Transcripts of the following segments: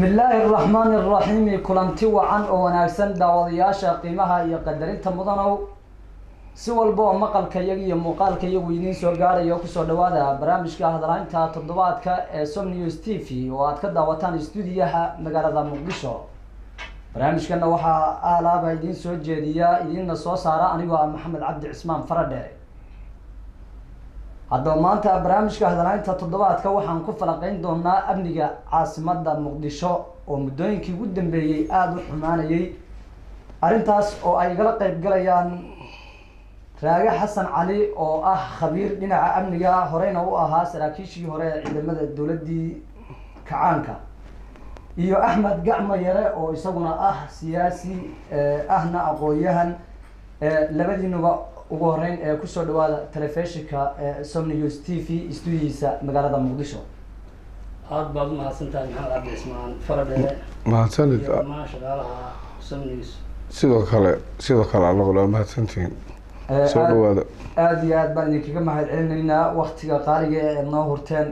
الله الرحمن الرحيم كلنتي وعن وناكسن داودياشا قيمها iyo qadarinta mudanow si walba maqalka iyaga iyo muuqaalka iyagu idin soo gaarayo ku soo dhawaada barnaamijka hadalaynta toddobaadka ee Som News TV oo aad ka daawataan stuudiyaha magaalada Muqdisho. barnaamijkan waxa aalaaba idin soo jeediya idinna soo saara anigoo ah Maxamed Cabdi Cismaan Faradheere. hadda maanta barnaamijka hadalaynta toddobaadka waxaan ku falaqeyn doonaa amniga caasimadda Muqdisho oo muddooyinkii ugu dambeeyay aad u xumaanayay arintaas oo ay gala qayb galayaan Raage Xasan Cali oo ah khabiir dhinaca amniga horeyna u ahaa saraakiishii hore ciidamada dawladii kacaanka iyo Axmed Gacmo Yare oo isaguna ah siyaasi ahna aqoonyahan labadiinuba ugu horeyn ee ku soo dhawaada telefishinka Som News TV studiyiisa magaalada Muqdisho. aad baad mahadsantahay Maxamed Cabdi Cismaan Faradheere. mahadsanid ma shaqaalaha Som News sidoo kale anagu la mahadsantiin soo dhawaada. aad iyo aad baan idinkaga mahadcelinaynaa waqtiga qaaliga ee noo hurteen.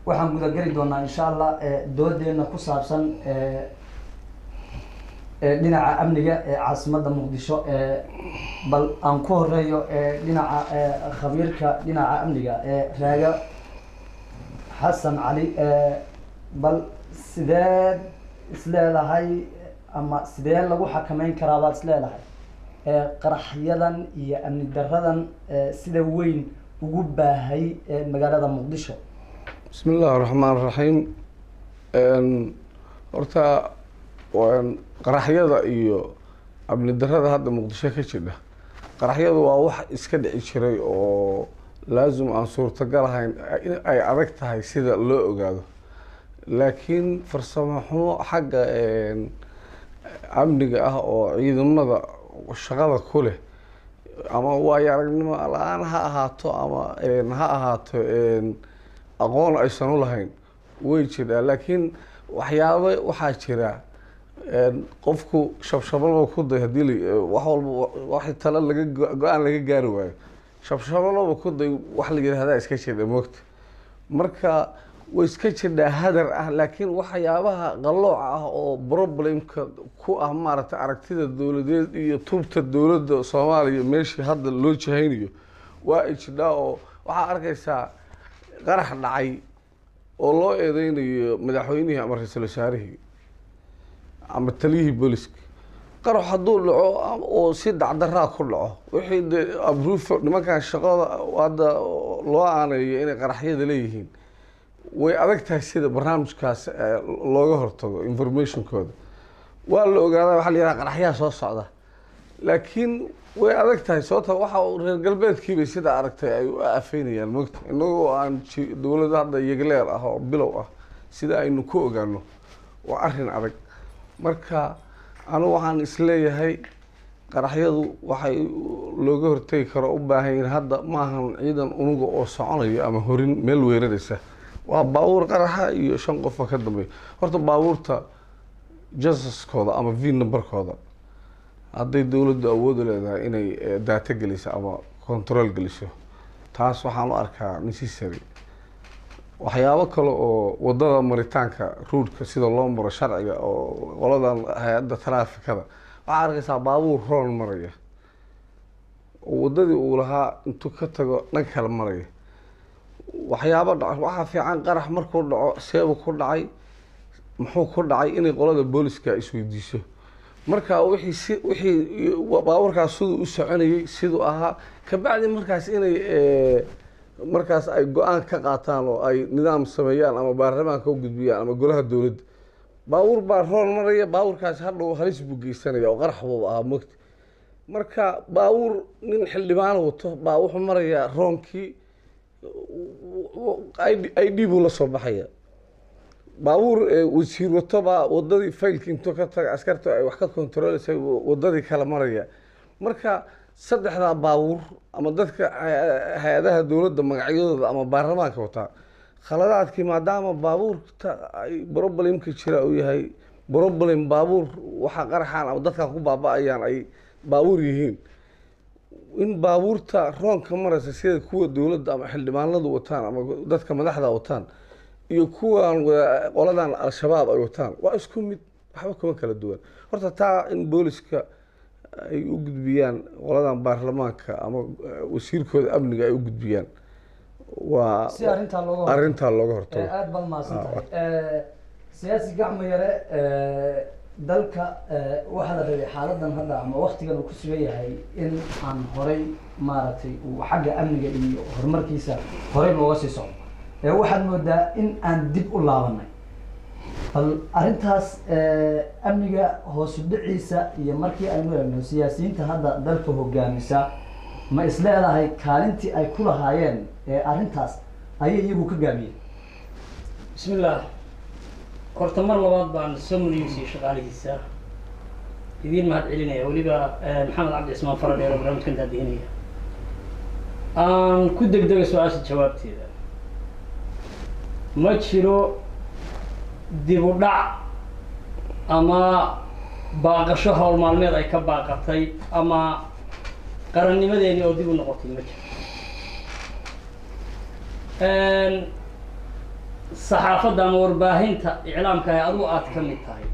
waxaan guda geli doonaa insha Allah doodeena ku saabsan dhinaca amniga ee caasimadda Muqdisho. bal aan ku horeeyo dhinaca khabiirka dhinaca amniga Raage Xasan Cali. bal sidee isleedahay ama sidee lagu xakameyn karaa baad isleedahay qaraxyadan iyo amni daradan sida weyn ugu baahay magaalada Muqdisho? bismillaahi raxmaani raxiim. horta qaraxyada iyo amni darada hadda Muqdisho ka jira, qaraxyadu waa wax iska dhici jiray oo laazim aan suurtagal ahayn in ay adag tahay sida loo ogaado, laakiin farsamo xumo xagga amniga ah oo ciidamada shaqada ku leh ama waayo aragnimo la'aan ha ahaato ama ha ahaato aqoon aysan u lahayn way jiraan. laakiin waxyaabo waxaa jira qofku shabshabalo ku day hadii wax walba wax tala laga go'aan laga gaari waayo, shabshabalo ku day wax la yiraahdo iska jeeda moogta, marka way iska jeedaa hadar ah. laakiin waxyaabaha qalooc ah oo problemka ku ah maaragtay aragtida dawladeed iyo tubta dawladda Soomaaliya meeshii hadda loo jahaynayo waa ijdaa oo waxa arkaysaa qarax dhacay oo loo eedeynayo madaxweynihii ama ra'iisul wasaarihii ama taliyihii booliska. qarax hadduu dhaco oo si dacdaraa ku dhaco wixii abruuf nimankan shaqada hadda loo aaneeyo inay qaraxyada leeyihiin way adag tahay sida barnaamijkaas looga hortago informationkooda. waa la ogaadaa waxa la yiraahdaa qaraxyaha soo socda, laakiin way adag tahay sababta waxa reer galbeedkiiba sida aragtay ay u afeynayaan moogta, inagoo aan dawladda hadda yagleer ah oo bilow ah sida aynu ku ogaano waa arrin adag. marka anigu waxaan isleeyahay qaraxyadu waxay looga hortagi karo u baahan yihiin hadda maahan ciidan unuga oo soconayo ama horin meel weeraraysa, waa baabuur qaraxa iyo 5 qof ka dambeeya. horta baabuurta jasaskooda ama VIN numberkooda hadday dawladdu awood u leedahay inay data geliso ama control geliso, taas waxaan u arkaa necessary. waxyaabo kale oo wadada maritaanka roadka sida loo maro sharciga oo qoladan hay'adda taraafikada waxaa arkaysaa baabuur roon maraya oo wadadii uu lahaa intuu ka tago dhan kale maraya. waxyaabo dhaca waxaa fiican qarax markuu dhaco seebo ku dhacay muxuu ku dhacay inay qolada booliska isweydiiso, marka wixii baabuurkaas siduu u soconayay siduu ahaa ka bacdi markaas inay markaas ay go'aan ka qaataan oo ay nidaam sameeyaan ama baarlamaanka u gudbiyaan ama golaha dawladda. baabuur baa roon maraya, baabuurkaas hadhow halis buu geysanaya oo qarax buu ahaa moogta. marka baabuur nin xildhibaan wato baa wuxuu marayaa roonkii ID buu la soo baxaya. baabuur wasiir wato baa wadadii faylkii intuu ka tagay askarta ay wax ka kontroleysay wadadii kala maraya. marka saddexda baabuur ama dadka hay'adaha dawladda magacyadooda ama baarlamaanka wata khaladaadkii maadaama baabuurta ay problemka jira uu yahay problem baabuur waxa qaraxaan ama dadka ku baaba'ayaan ay baabuur yihiin, in baabuurta roonka maraysa sida kuwa dawladda ama xildhibaanadu wataan ama dadka madaxda wataan iyo kuwan qoladan al-shabaab ay wataan waa isku mid, waxba kuma kala duwan. horta taa in booliska ay u gudbiyaan qoladan baarlamaanka ama wasiirkooda amniga ay u gudbiyaan waa si arrintaa looga hortago. aad baad mahadsan tahay siyaasi gacmo yare. dalka waxaa la rabay xaaladan hadda ama waktigan uu ku sugan yahay in aan horay maaragtay uu xagga amniga iyo horumarkiisa horay looga sii socdo. waxaad moodaa in aan dib u laabanay. bal arrintaas amniga hoosu dhiciisa iyo markii aynu eegno siyaasiyiinta hadda dalka hogaamisa ma isleedahay kaalintii ay ku lahaayeen arrintaas ayay iyagu ka gaamiyeen? بسم الله horta mar labaad baan soo muliisay shaqaalihiisa idin mahad celinaya waliba maxamed cabdi cismaan faradheer oo barnaamijkan daadihinaya aan ku degdega su-aasha jawaabteeda ma jiro dib u dhac ama baaqasho howl maalmeed ay ka baaqatay ama qarannimadeeni oo dib u noqotay ma jiro. saxaafadda ama warbaahinta iclaamka ah adigu aad ka mid tahay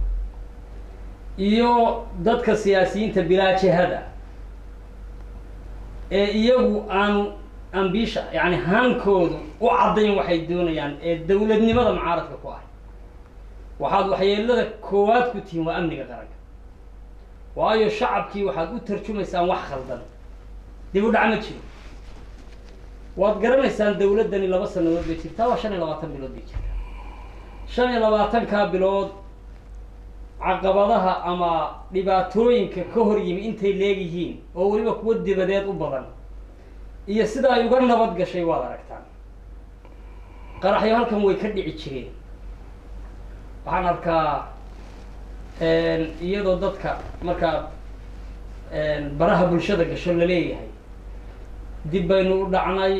iyo dadka siyaasiyiinta bilaajahada ee iyagu aan ambisha yani haankoodu u caddayn waxay doonayaan ee dowladnimada mucaaradka ku ah waxaad waxyeelada koowaad ku tihiin waa amniga qaranka. waayo shacabkii waxaad u tarjumaysaan wax khaldan, dib u dhac ma jiro. waad garanaysaan dawladdani 2 sanadood bay jirtaa, waa 25 bilood bay jirtaa. 25 bilood caqabadaha ama dhibaatooyinka ka hor yimi intay leeyihiin oo waliba kuwa dibadeed u badan iyo sida ay uga nabad gashay waad aragtaan. qaraxyo halkan way ka dhici jireen. waxaan arkaa iyadoo dadka markaa baraha bulshada gasho la leeyahay dib baynu u dhacnay,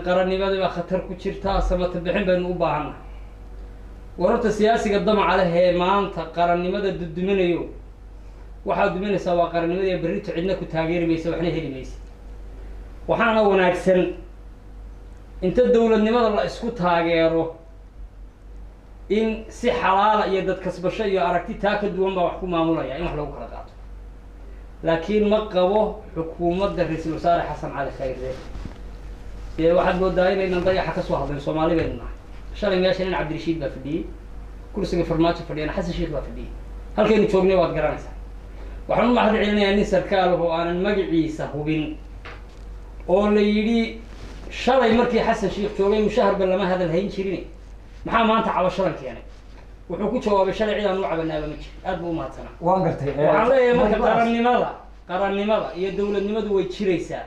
qarannimadii baa khatar ku jirta, samata bixin baynu u baahannahay. wararta siyaasiga damaca leh ee maanta qarannimada duduminayo waxaad duminaysaa waa qarannimadii berrito cidna ku taageeri maysa, waxna heli maysa. waxaana wanaagsan inta dowladnimada la isku taageero in si xalaala iyo dad kasbasho iyo aragti taa ka duwan baa wax ku maamulaya in wax lagu kala qaato. laakiin ma qabo xukuumadda ra-iisul wasaare xasan cali khayre waxaad moodaa inaynan dayaxa ka soo hadlayn. soomaali baynu nahay. shalay meeshan in cabdirashiid baa fadhiyey, kursiga farmaajo fadhiyana xasan sheekh baa fadhiyey. halkaynu joognay waad garanaysaa. waxaan u mahad celinayaa nin sarkaal oo aanan magaciisa hubin oo la yidhi shalay markii xasan sheekh joogay mushaharba lama hadal hayn jirin, maxaa maanta cabashadan keenay? wuxuu ku jawaabay shalay cid aan u cabanaaba ma jiro. aad buu u mahadsanaa. waan gartay. waxaan leeyahay marka qarannimada iyo dowladnimadu way jiraysaa,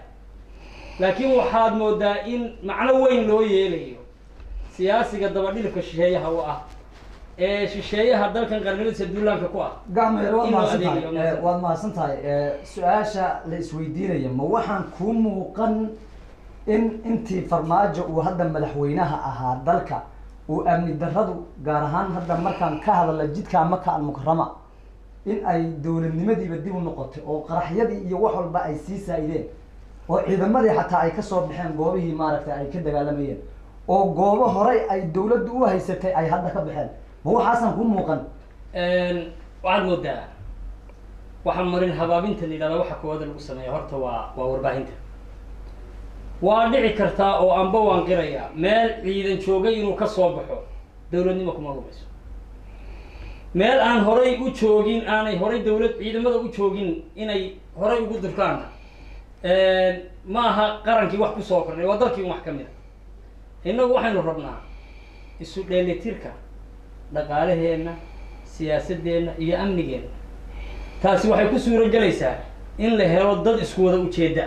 laakiin waxaad moodaa in macno weyn loo yeelayo siyaasiga dabadhilka shisheeyaha u ah ee shisheeyaha dalkan qarannimadiisa duulaanka ku ah. gacmeer waad mahadsan tahay. su-aasha la isweydiinaya ma waxaan kuu muuqan in intii farmaajo uu hadda madaxweynaha ahaa dalka uu amni darradu gaar ahaan hadda markaan ka hadala jidka Maka al-Mukarrama in ay dowladnimadiiba dib u noqotay oo qaraxyadii iyo wax walba ay sii saa'ideen oo ciidamadii xataa ay ka soo baxeen goobihii maaragtay ay ka dagaalamayeen oo goobo horay ay dowladdu u haysatay ay hadda ka baxeen? ma waxaasan ku muuqan? waxaad moodaa waxaa marin habaabinta la yidhahda waxa koowaad lagu sameeya horta waa warbaahinta. waa dhici kartaa oo anba waan qirayaa meel ciidan joogay inuu ka soo baxo dowladnimo kuma lumayso. meel aan horay u joogin aanay horay dowlad ciidamada u joogin inay horay ugu durkaan ma aha qarankii wax ku soo kordhay, waa dalkii wax ka mid a. innagu waxaynu rabnaa isu dheelitirka dhaqaalaheenna, siyaasadeenna iyo amnigeenna. taasi waxay ku suuro gelaysaa in la helo dad isku wada ujeeda.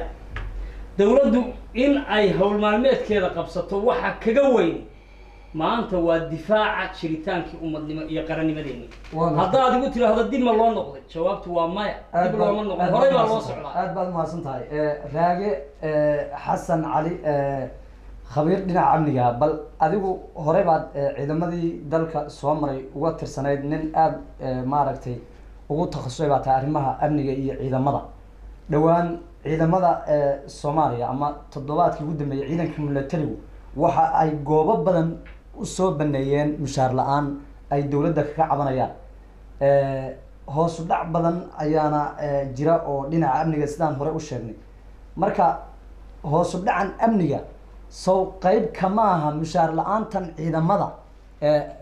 dowladdu in ay howl maalmeedkeeda qabsato waxa kaga weyn maanta waa difaaca jiritaankii ummadnimo iyo qarannimadeeni. haddaad igu tiraahdo dib ma loo noqday, jawaabtu waa maya, dib looma noqon, horay baa loo socdaa. aad baad mahadsan tahay. raage xasan cali, khabiir dhinaca amniga, bal adigu horey baad ciidamadii dalka soo maray uga tirsanayd, nin aada maaragtay ugu takhasusay baa tahay arrimaha amniga iyo ciidamada. dhowaan ciidamada Soomaaliya ama toddobaadkii ugu dambeeyay ciidanka militarigu waxa ay goobo badan usoo baneeyeen mushaar la-aan ay dowladda kaga cabanayaan hoos u dhac badan ayaana jira oo dhinaca amniga sidaan hore u sheegnay marka hoos u dhacan amniga sow qeyb kama aha mushaar la-aantan ciidamada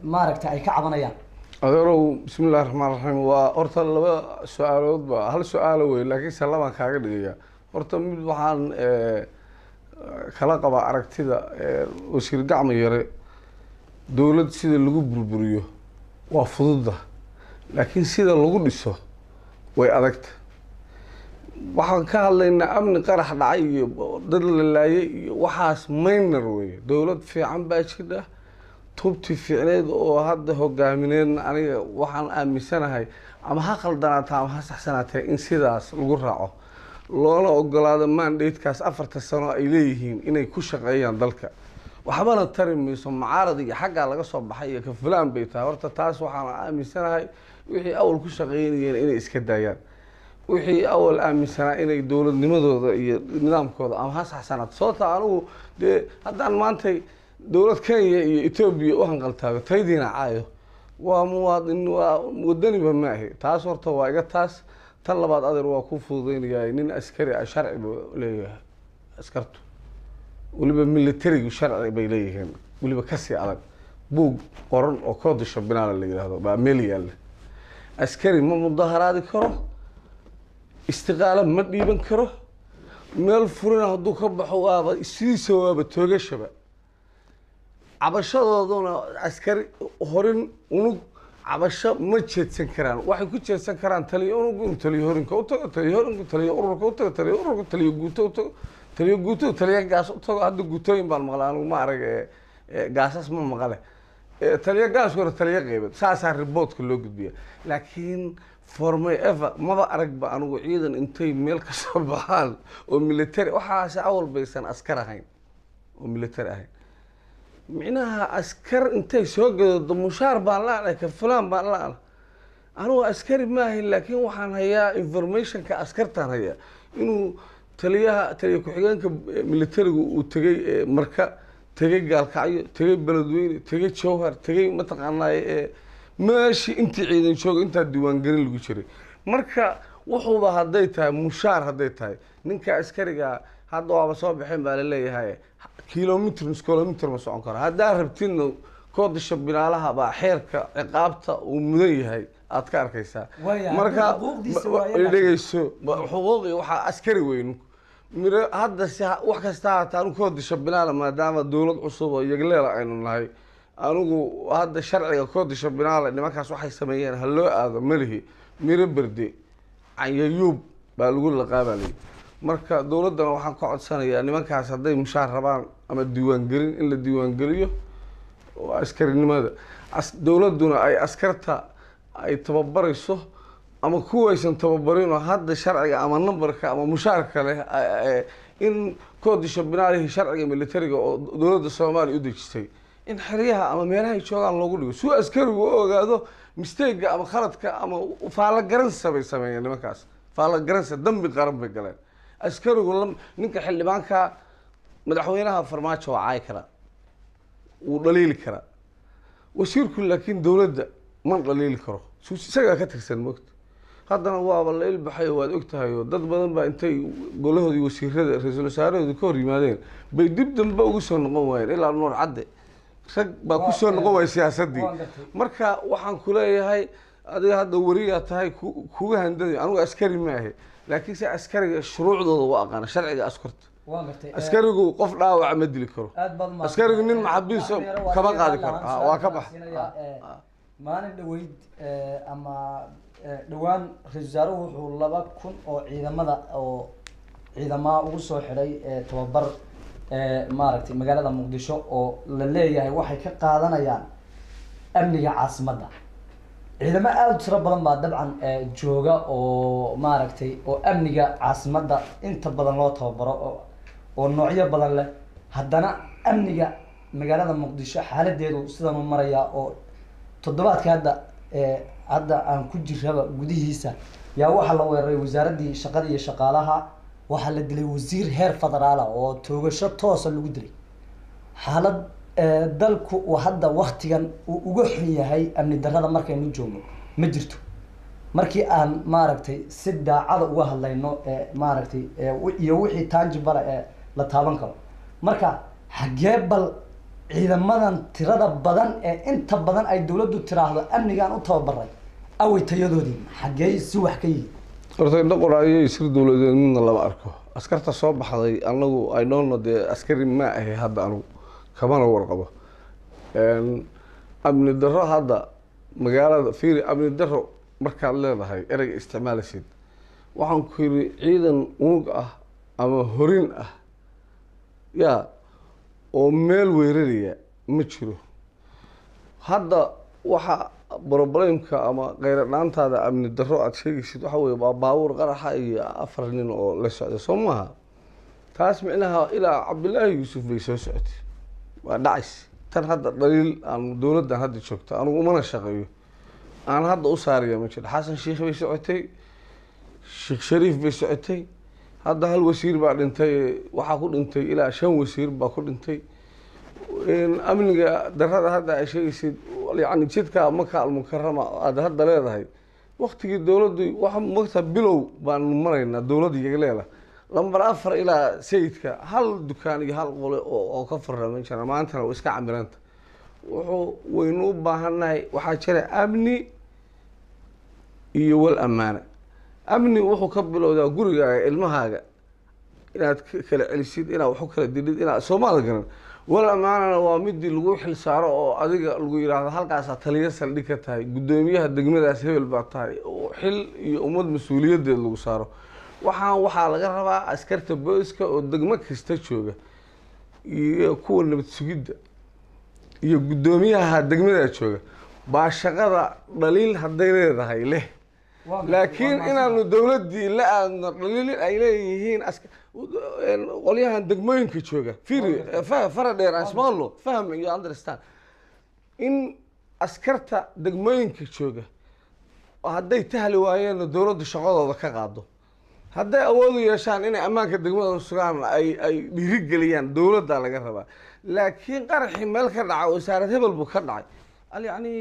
maaragtay ay ka cabanayaan adeerow bismillahi raxmaan raxiim waa horta laba su-aaloodba hal su-aalo wey laakiin se labaan kaaga dhigaya horta mid waxaan kala qabaa aragtida wasiir gacmo yare dowlad sida lagu burburiyo waa fududa laakiin sida lagu dhiso way adagta waxaan ka hadlaynaa amni qarax dhacay iyo dad la laayay iyo waxaas minor wey dowlad fiican baa jira tubti fiicneed oo hadda hogaamineedna aniga waxaan aaminsanahay ama ha khaldanaata ama ha saxsanaatee in sidaas lagu raaco loona ogolaado mandate-kaas 4 sano ay leeyihiin inay ku shaqeeyaan dalka waxbana tari mayso mucaarad iyo xaggaa laga soo baxay iyo ka fulaan bay tahay horta taas waxaan aaminsanahay wixii awal ku shaqeynayeen inay iska daayaan wixii awal aaminsanaa inay dowladnimadooda iyo nidaamkooda ama ha saxsanaato sababta anigu dee haddaan maantay dowlad Kenya iyo Ethiopia u hanqaltaago taydiina caayo waa muwaadin waa wadaniba ma ahi taas horta waa iga taas tan labaad adeer waa ku fududeynayaa nin askari ah sharci buu leeyahay askartu waliba military sharci bay leeyihiin waliba ka sii adag buug qoran oo koodisha binaala la yiraahdo baa meel yaal askari ma mudaharaadi karo istiqaala ma dhiiban karo meel furin hadduu ka baxo waaba sidiisa waaba toogashaba cabashadooduna askari horin unug cabasho ma jeedsan karaan waxay ku jeedsan karaan taliyo unug taliyo horinka u tago taliyo horinka taliyo ururka u tago taliyo ururka taliyo guuto u tago taliyo guuto taliyo gaas u tago hadda guutooyin baan maqlaa anigu ma arag gaasas ma maqale taliyo gaas hore taliyo qeybad saasaa riboodka loo gudbiya laakiin formay ever maba aragba anigu ciidan intay meel ka soo baxaan oo military waxaase awal baysan askar ahayn oo military ahayn micnaha askar intay soo gado mushaar baan la ka fulaan baan la anigu askari maahay laakiin waxaan hayaa informationka askartaan hayaa inuu taliyaha ku-xigeenka militariga uu tagay marka tagay gaalkacyo tagay beledweyne tagay jowhar tagay mataqaanaa meeshii intii ciidan jooga intaa diiwaangelin lagu jiray marka wuxuuba hadday tahay mushaar hadday tahay ninka askariga hadda waaba soo baxeen baa laleeyahay kilomitr ma socon karo haddaa rabtidna koodisha binaalaha baa xeerka ciqaabta uu mudan yahay aad ka arkaysaa marka dhegeyso xuquuqi waxaa askari weyn miro hadda si wax kasta hata anu koodisha binaala maadaama dowlad cusub oo yagleela aynu nahay anigu hadda sharciga koodisha binaala nimankaas waxay sameeyeen ha loo aado malihi miro berde canyayuub baa lagu laqaabalay marka dowladdana waxaan ka codsanayaa nimankaas hadday mushaar rabaan ama diiwaangelin in la diiwaangeliyo oo askarinimada dowladduna ay askarta ay tababarayso ama kuwaysan tababarinoo hadda sharciga ama numberka ama mushaarka leh in koodisha binaalihi sharciga militariga oo dowladda Soomaaliya u dejisay in xiriyaha ama meelaha ay joogaan loogu dhigo si askarigu u ogaado mistake ama khaladka ama faala garansa bay sameeyeen nimankaas faala garansa dambi qaran bay galeen askarigu ninka xildhibaanka madaxweynaha farmaajo waa caay kara wuu dhaliili karaa wasiirku laakiin dowladda ma dhaliili karo isagaa ka tirsan moogta haddana waaba la ilbaxay waad ogtahay oo dad badan baa intay golahoodii wasiirada ra-iisul wasaarahoodii ka hor yimaadeen bay dib dambe ugu soo noqon waayeen ilaa nuur cadde rag baa ku soo noqon waaya siyaasaddii marka waxaan ku leeyahay adiga hadda wariyaa tahay kuga handadi anigu askari maahe laakiin se askariga shuruucdooda waa aqaana sharciga askarta askarigu qof dhaawaca ma dili karo askarigu nin maxabiis kama qaadi karo waa ka bax maalin dhaweyd ama dhawaan ra-iisul wasaaruhu wuxuu 2,000 oo ciidamada oo ciidamada ugu soo xidhay tababar maaragtay magaalada Muqdisho oo la leeyahay waxay ka qaadanayaan amniga caasimadda ciidamo aad u tiro badan baa dabcan jooga oo maaragtay oo amniga caasimadda inta badan loo tababaro oo noocyo badan leh haddana amniga magaalada Muqdisho xaaladeedu sidan u maraya oo toddobaadka hadda aan ku jiraba gudihiisa yaa waxa la weeraray wasaaradii shaqada iyo shaqaalaha waxa la dilay wasiir heer federaal oo toogasho toos lagu dilay xaalad dalku uu hadda waktigan uu uga xun yahay amni darrada markaynu joogno ma jirto markii aan maaragtay si daacada uga hadlayno maaragtay iyo wixii tangible ee la taaban karo marka xagee bal ciidamadan tirada badan ee inta badan ay dawladdu tiraahdo amnigaan u tababaray away tayadoodii xagee si wax ka yihiin horta indho qoraayo sir dawladeed midna lama arko askarta soo baxday anagu I don't know dee askari ma ahay hadda anigu kamana warqabo amni darro hadda magaalada fiiri amni darro markaad leedahay ereyga isticmaalaysid waxaan ku yiri ciidan unug ah ama horin ah yaa oo meel weeraraya ma jiro hadda waxa problemka ama qeyra dhaantaada amni darro aad sheegaysid waxa weeye baabuur qaraxa iyo 4 nin oo la socda Soomaha taas micnaha ilaa Cabdullaahi Yuusuf bay soo socotay waa dhacis tan hadda daliil aan dawladdan hadda joogto anigu uma shaqeeyo aan hadda u saariyo ma jiro Xasan Sheikh bay socotay Sheikh Shariif bay socotay hadda hal wasiir baa dhintay waxa ku dhintay ilaa 5 wasiir baa ku dhintay amniga darrada hadda ay sheegaysid yani jidka Maka al-Mukarrama aad hadda leedahay waqtigii dawladdu waxa magta bilow baan maraynaa dawladda iyaga leedahay lambar 4 ilaa sayidka hal dukaan iyo hal qole oo ka farraman jira maantana way iska camiranta wuxuu waynu u baahanahay waxa jira amni iyo wal amaana amni wuxuu ka bilowdaa gurigaaga ilmahaaga inaad kala celisid inaad wax kala didid inaad Soomaali garan wal amaana waa mid lagu xil saaro oo adiga lagu yiraahdo halkaas taliye saldhig ka tahay gudoomiyaha degmadaas hebel baa tahay oo xil iyo umad mas'uuliyadeed lagu saaro waxaa laga rabaa askarta booliska oo degmo kasta jooga iyo kuwa nabad sugidda iyo gudoomiyaha degmada jooga baa shaqada dhaliil haday leedahay leh laakiin inaanu dawladii la aadno dhaliil ay leeyihiin qolyahan degmooyinka jooga fiiri faradheer asmaalo faham iyo understand in askarta degmooyinka jooga hadday tahli waayeen dawladdu shaqadooda ka qaado hadday awood u yeeshaan inay ammaanka degmada sugaan ay dhiirigeliyaan dawladda laga rabaa laakiin qaraxi meel ka dhaca wasaarad hebel buu ka dhacay yani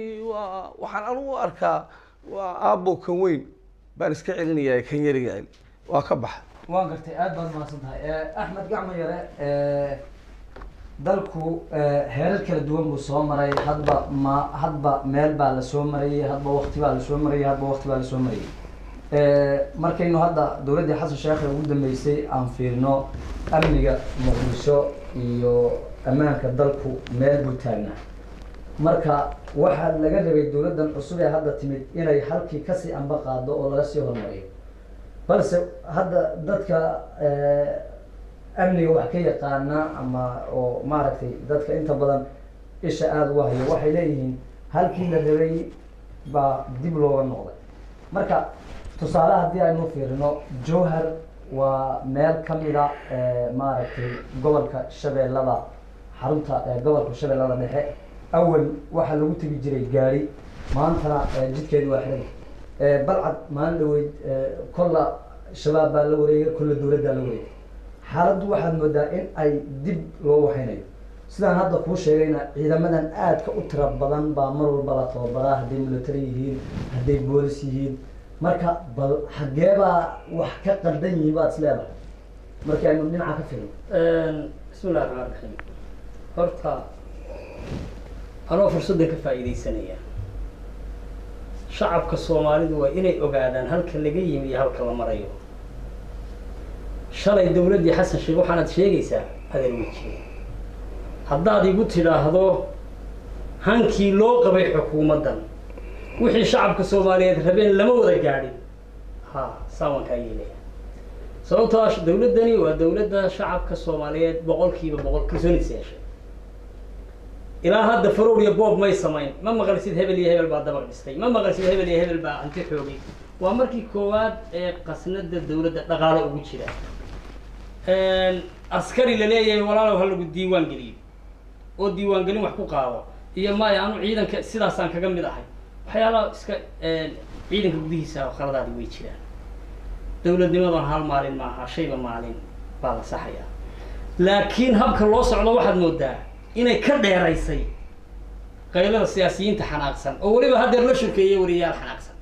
waxaan anigu arkaa waa aabo kan weyn baan iska celinayaa kan yariga celi waa ka baxa waan gartay aad baad mahadsantahay Axmed Gacmo Yare dalku heerar kala duwan buu soo maray hadba meel baa la soo marayay hadba waqti baa la soo marayay markaynu hadda dawladda Xasan Sheikh ugu dambeysay aan fiirno amniga Muqdisho iyo ammaanka dalku meel buu taagnaa marka waxa laga rabay dawladdan cusub ee hadda timid inay halkii ka sii amba qaado oo laga sii hormariyo balse hadda dadka amniga wax ka yaqaana ama oo maaragtay dadka inta badan isha aad u hayo waxay leeyihiin halkii la rabay baa dib looga noqday marka tusaale haddii aynu fiirino Jowhar waa meel ka mid ah maaragtay gobolka Shabeellada xarunta gobolka Shabeellada dhexe awal waxa lagu tagi jiray gaari maantana jidkeedu waa xiran balcad maan dhaweyd kolla shabaab baa la wareegay kolla dawladda la wareegay xaaladdu waxaad moodaa in ay dib loo waxaynayo sidaan hadda kuu sheegayna ciidamadan aadka u tira badan baa mar walba la tababaraa hadday military yihiin hadday boolis yihiin marka bal xagee baa wax ka qaldan yihiin baad isleedahay markii aynu dhinaca ka fiirno bismillahi rahmaani rahiim horta anoo fursadda ka faa'iidaysanaya shacabka Soomaalidu waa inay ogaadaan halka laga yimi iyo halka la marayo shalay dawladii Xasan Sheikh waxaad sheegaysaa adeer wajhi haddaad igu tiraahdo hankii loo qabay xukuumaddan wixii shacabka Soomaaliyeed rabeen lama wada gaadhin saawanka yeelay sababtoo ah dawladdani waa dawladda shacabka Soomaaliyeed boqolkiiba boqol kalsooni siiyay ilaa hadda faruur iyo boob may samayn ma maqalsid hebel iyo hebel baa dabaq dhistay ma maqalsid hebel iyo hebel baa anti xoogay waa markii koowaad ee qasnada dawladda dhaqaale ugu jira askari la leeyahay walaalow hal lagu diiwaan geliyo oo diiwaan gelin wax ku qaado iyo ma aanu ciidanka sidaasaan kaga mid ahay waxyaalaha iska ciidanka gudihiisa khaladaad way jiraan dawladnimadan hal maalin maaha shayba maalin baa la saxaya laakiin habka loo socdo waxaad moodaa inay ka dheeraysay qaylada siyaasiyiinta xanaaqsan oo weliba haddeer la shirkeeyay wariyaal xanaaqsan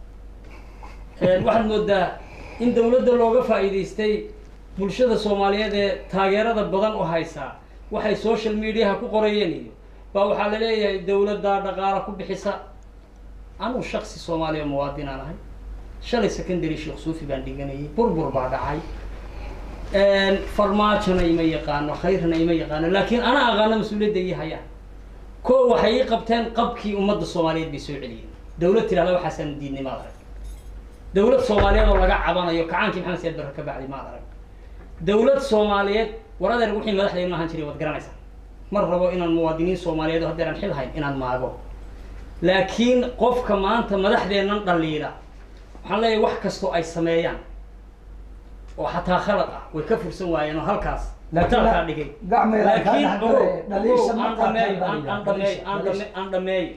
waxaad moodaa in dawladda looga faa'iidaystay bulshada soomaaliyeed ee taageerada badan u haysaa waxay social mediaha ku qorayeen iyo baa waxaa la leeyahay dawladda dhaqaala ku bixisa anuu shaksi soomaaliya muwaadin aan ahay shalay secondary sheekh suufi baan dhiganayay burbur baa dhacay farmaajona ima yaqaano khayrna ima yaqaano laakiin ana aqaano mas-uuliyadda ii hayaan koo waxay ii qabteen qabkii ummadda soomaaliyeed bay soo celiyeen dawlad tirahda waxaasaan diidnay maad arag dawlad soomaaliyeed oo laga cabanayo kacaankii maxamed siyaad barre ka bacdi maad arag dawlad soomaaliyeed war adeer wixii madaxdaynu ahaan jiray waad garanaysaa mar rabo inaan muwaadiniin soomaaliyeed oo haddeer aan xil hayn inaan maago laakiin qofka maanta madaxdeennan dhaliila waxaan leeyahay wax kastoo ay sameeyaan oo xataa khalad ah way ka fursan waayeen oo halkaas mataalkaa dhigay laakiin aan dhameeyo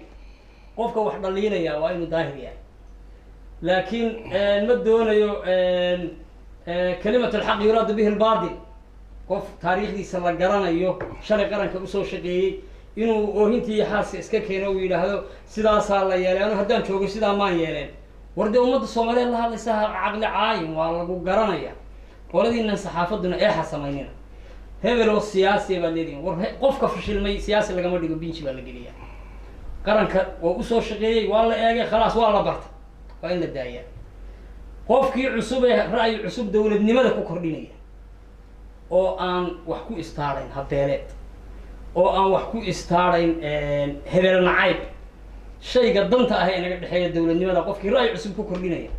qofka wax dhaliilaya waa inuu daahir yahay laakiin ma doonayo kalimat alxaq yuraadu bihi lbaadil qof taariikhdiisa la garanayo shalay qaranka usoo shaqeeyey inuu oohintii xaaska iska keeno uu yidhaahdo sidaasaa la yeelay anu haddaan joogo sidaa maan yeeleen war dee ummadda soomaaliyeed la hadlaysa caqli caayin waa lagu garanaya qoladiinan saxaafaduna eexa samaynina hebel oo siyaasiya baad leedihin war qofka fashilmay siyaasi lagama dhigo binji baa la geliyaa qaranka waa usoo shaqeeyey waa la eegay khalaas waa la barta waa in la daayaa qofkii cusub ee ra'yi cusub dawladnimada ku kordhinaya oo aan wax ku istaadhayn habeeleed oo aan wax ku istaadhayn hebel nacayb shayga danta ah ee naga dhexeeya dawladnimada qofkii ra'yi cusub ku kordhinaya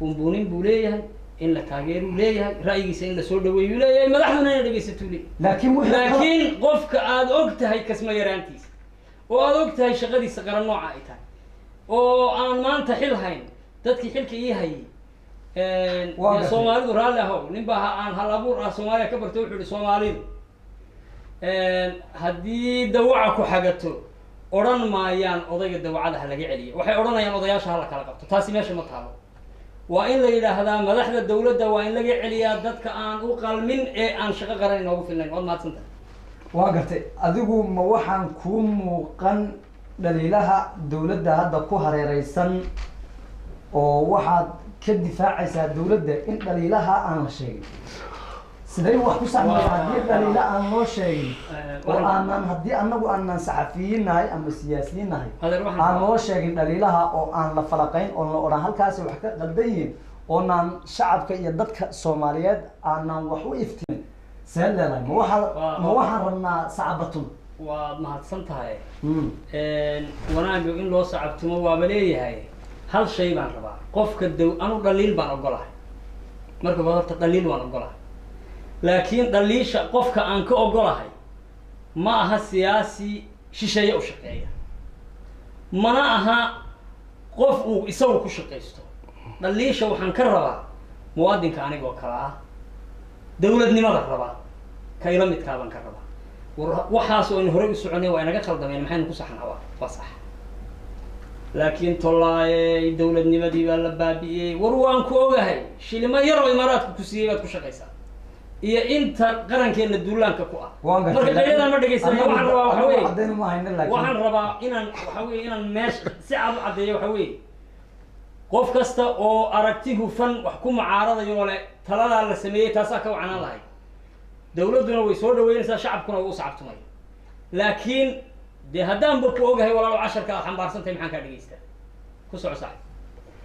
bunbuunin buu leeyahay in la taageeruu leeyahay ra'yigiisa in la soo dhaweeyuu leeyahay madaxduna inay dhegaysatuu leeyahay laakiin qofka aada og tahay kasma yaraantiisa oo aada og tahay shaqadiisa qaran nooca ay tahay oo aan maanta xil hayn dadkii xilka ii hayay soomaalidu raalli ahow nin baa aan hal abuur ah soomaaliya ka barto wuxuu ihi soomaalidu haddii dawaca ku xagato odhan maayaan odayga dawacada ha laga celiyo waxay odhanayaan odayaasha hala kala qabto taasi meesha ma taalo waa in la yidhaahdaa madaxda dawladda waa in laga celiyaa dadka aan u qalmin ee aan shaqo qaran inoogu filnayn waad mahadsantahay waa gartay adigu ma waxaan kuu muuqan dhaliilaha dawladda hadda ku hareereysan oo waxaad ka difaacaysaa dawladda in dhaliilaha aan la sheegin siday wax ku saxmaya haddii dhaliila aan loo sheegin oo aanan haddii anagu aanan saxafiyiin nahay ama siyaasiyiin nahay aan loo sheegin dhaliilaha oo aan la falaqayn oo la odhan halkaasi wax ka qaldan yihiin oonaan shacabka iyo dadka soomaaliyeed aanan wax u iftimin see leedahay ma waxaan rabnaa sacabatun waad mahadsan tahay wanaaga in loo sacabtumo waaba leeyahay hal shay baan rabaa qofka anu dhaliil baan ogolahay marka ba horta dhaliil waan ogolahay laakiin dhaliisha qofka aan ka ogolahay ma aha siyaasi shisheeye u shaqeeya mana aha qof uu isagu ku shaqaysto dhaliisha waxaan ka rabaa muwaadinka anigoo kale ah dawladnimada rabaa ka ila midkaabaan ka rabaa waxaas oo aynu horey u soconay waa inaga khaldameen maxaynu ku saxnaa waa sax laakiin tollaayey dawladnimadii baa la baabi'iyey war waan ku ogahay shilimo yar oo imaaraadku ku siiyey baad ku shaqaysaa iyo inta qarankeena duulaanka ku ah marka qaylada ma dhegaysanaya waxaan rabaa waxaan rabaa inaan waxa weye inaan meesha si cad u caddeeyo waxa weye qof kasta oo aragti hufan wax ku mucaaradayo le taladaa la sameeyey taasaa ka wacanaan lahay dawladduna way soo dhaweynaysaa shacabkuna way u sacabtumay laakiin dee haddaanba ku ogahay walaalo casharka aad xambaarsantahay maxaan kaa dhegaystaa ku soco sax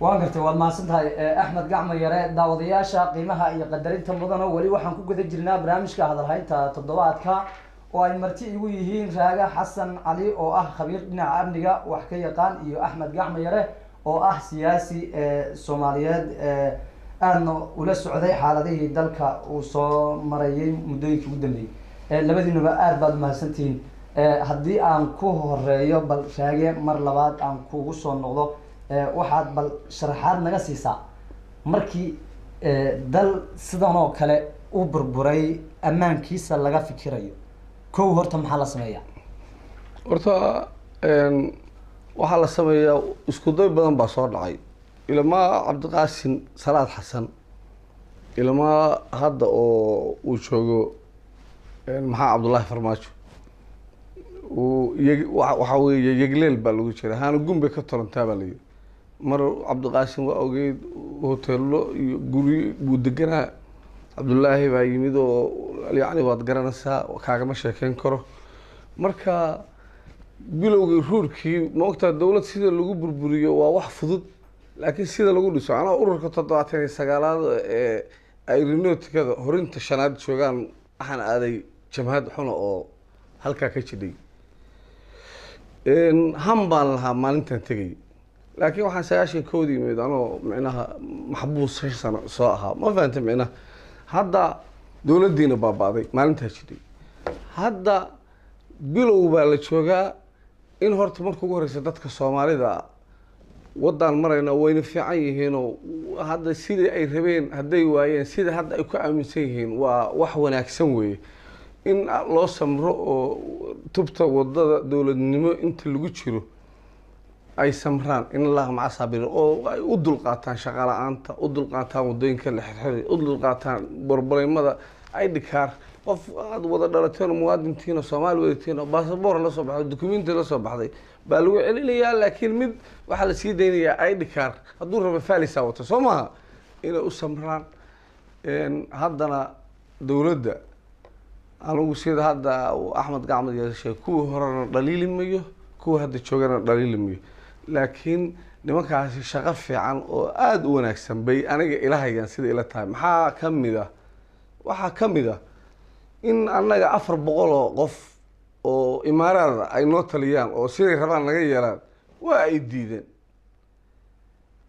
waa gartay waad mahadsan tahay axmed gacmo yare daawadayaasha qiimaha iyo qadarinta mudana weli waxaan ku guda jirnaa barnaamijka hadalhaynta toddobaadka oo ay marti igu yihiin raaga xasan cali oo ah khabiir dhinaca amniga wax ka yaqaan iyo axmed gacmo yare oo ah siyaasi soomaaliyeed aadna ula socday xaaladihii dalka uu soo marayay muddooyinkii ugu dambeeyey labadiinuba aad baad umahadsantihiin haddii aan ku horeeyo bal raage mar labaad aan kugu soo noqdo waxaad bal sharaxaad naga siisaa markii dal sidan oo kale u burburay ammaankiisa laga fikirayo kow horta maxaa la sameeyaa horta waxaa la sameeyaa isku day badan baa soo dhacay ilmaa cabdiqaasin salaad xasan ilmaa hadda oo uu joogo maxaa cabdullaahi farmaajo waxa weeye yegleel baa lagu jira haana gumbe ka tolantaa baa layidhi mar cabdiqaasim waa ogeyd hoteello iyo guri buu deganaa cabdullaahi baa yimid oo yacni waad garanaysaa kaagama sheekeyn karo marka bilowgii ruurkii maogtaa dowlad sida lagu burburiyo waa wax fudud laakiin sida lagu dhiso anaa ururka 79aad ee aeronauticada horinta shanaad joogaan waxaan aaday jamhad xuna oo halkaa ka jidhay ham baan lahaa maalintan tegay laakiin waxaan 90 yimid anoo micnaha maxbuus 6 sano soo ahaa ma fahantay micnaha hadda dowladdiina baaba'day maalintaa jidhay hadda bilow baa la joogaa in horta marka ugu horeysa dadka soomaalida waddaan marayna wayna fiican yihiinoo hadda sidii ay rabeen hadday waayeen sida hadda ay ku aaminsan yihiin waa wax wanaagsan weeye in loo samro oo tubta waddada dowladnimo inta lagu jiro ay samraan in allaha maca saabiriin oo ay u dulqaataan shaqa la-aanta u dulqaataan waddooyinka la xirxiray u dulqaataan borboleymada idhikaar qof aada wada dhalateen oo muwaadintiina soomaali wadatiin oo basaboor la soo baxday dukumenti la soo baxday baa lagu celinayaa laakiin mid waxaa la sii daynayaa idhikaar hadduu rabo falisa wato soo maaha inay u samraan haddana dowladda anigu sida hadda axmed gacmad yeeshay kuwii horena dhaliili mayo kuwa hadda joogana dhaliili mayo laakiin nimankaasi shaqo fiican oo aada u wanaagsan bay aniga ilahayaan sida ila tahay maxaa ka mid ah waxaa ka mid ah in annaga 400 oo qof oo imaaraada ay noo taliyaan oo siday rabaan naga yeelaan waa ay diideen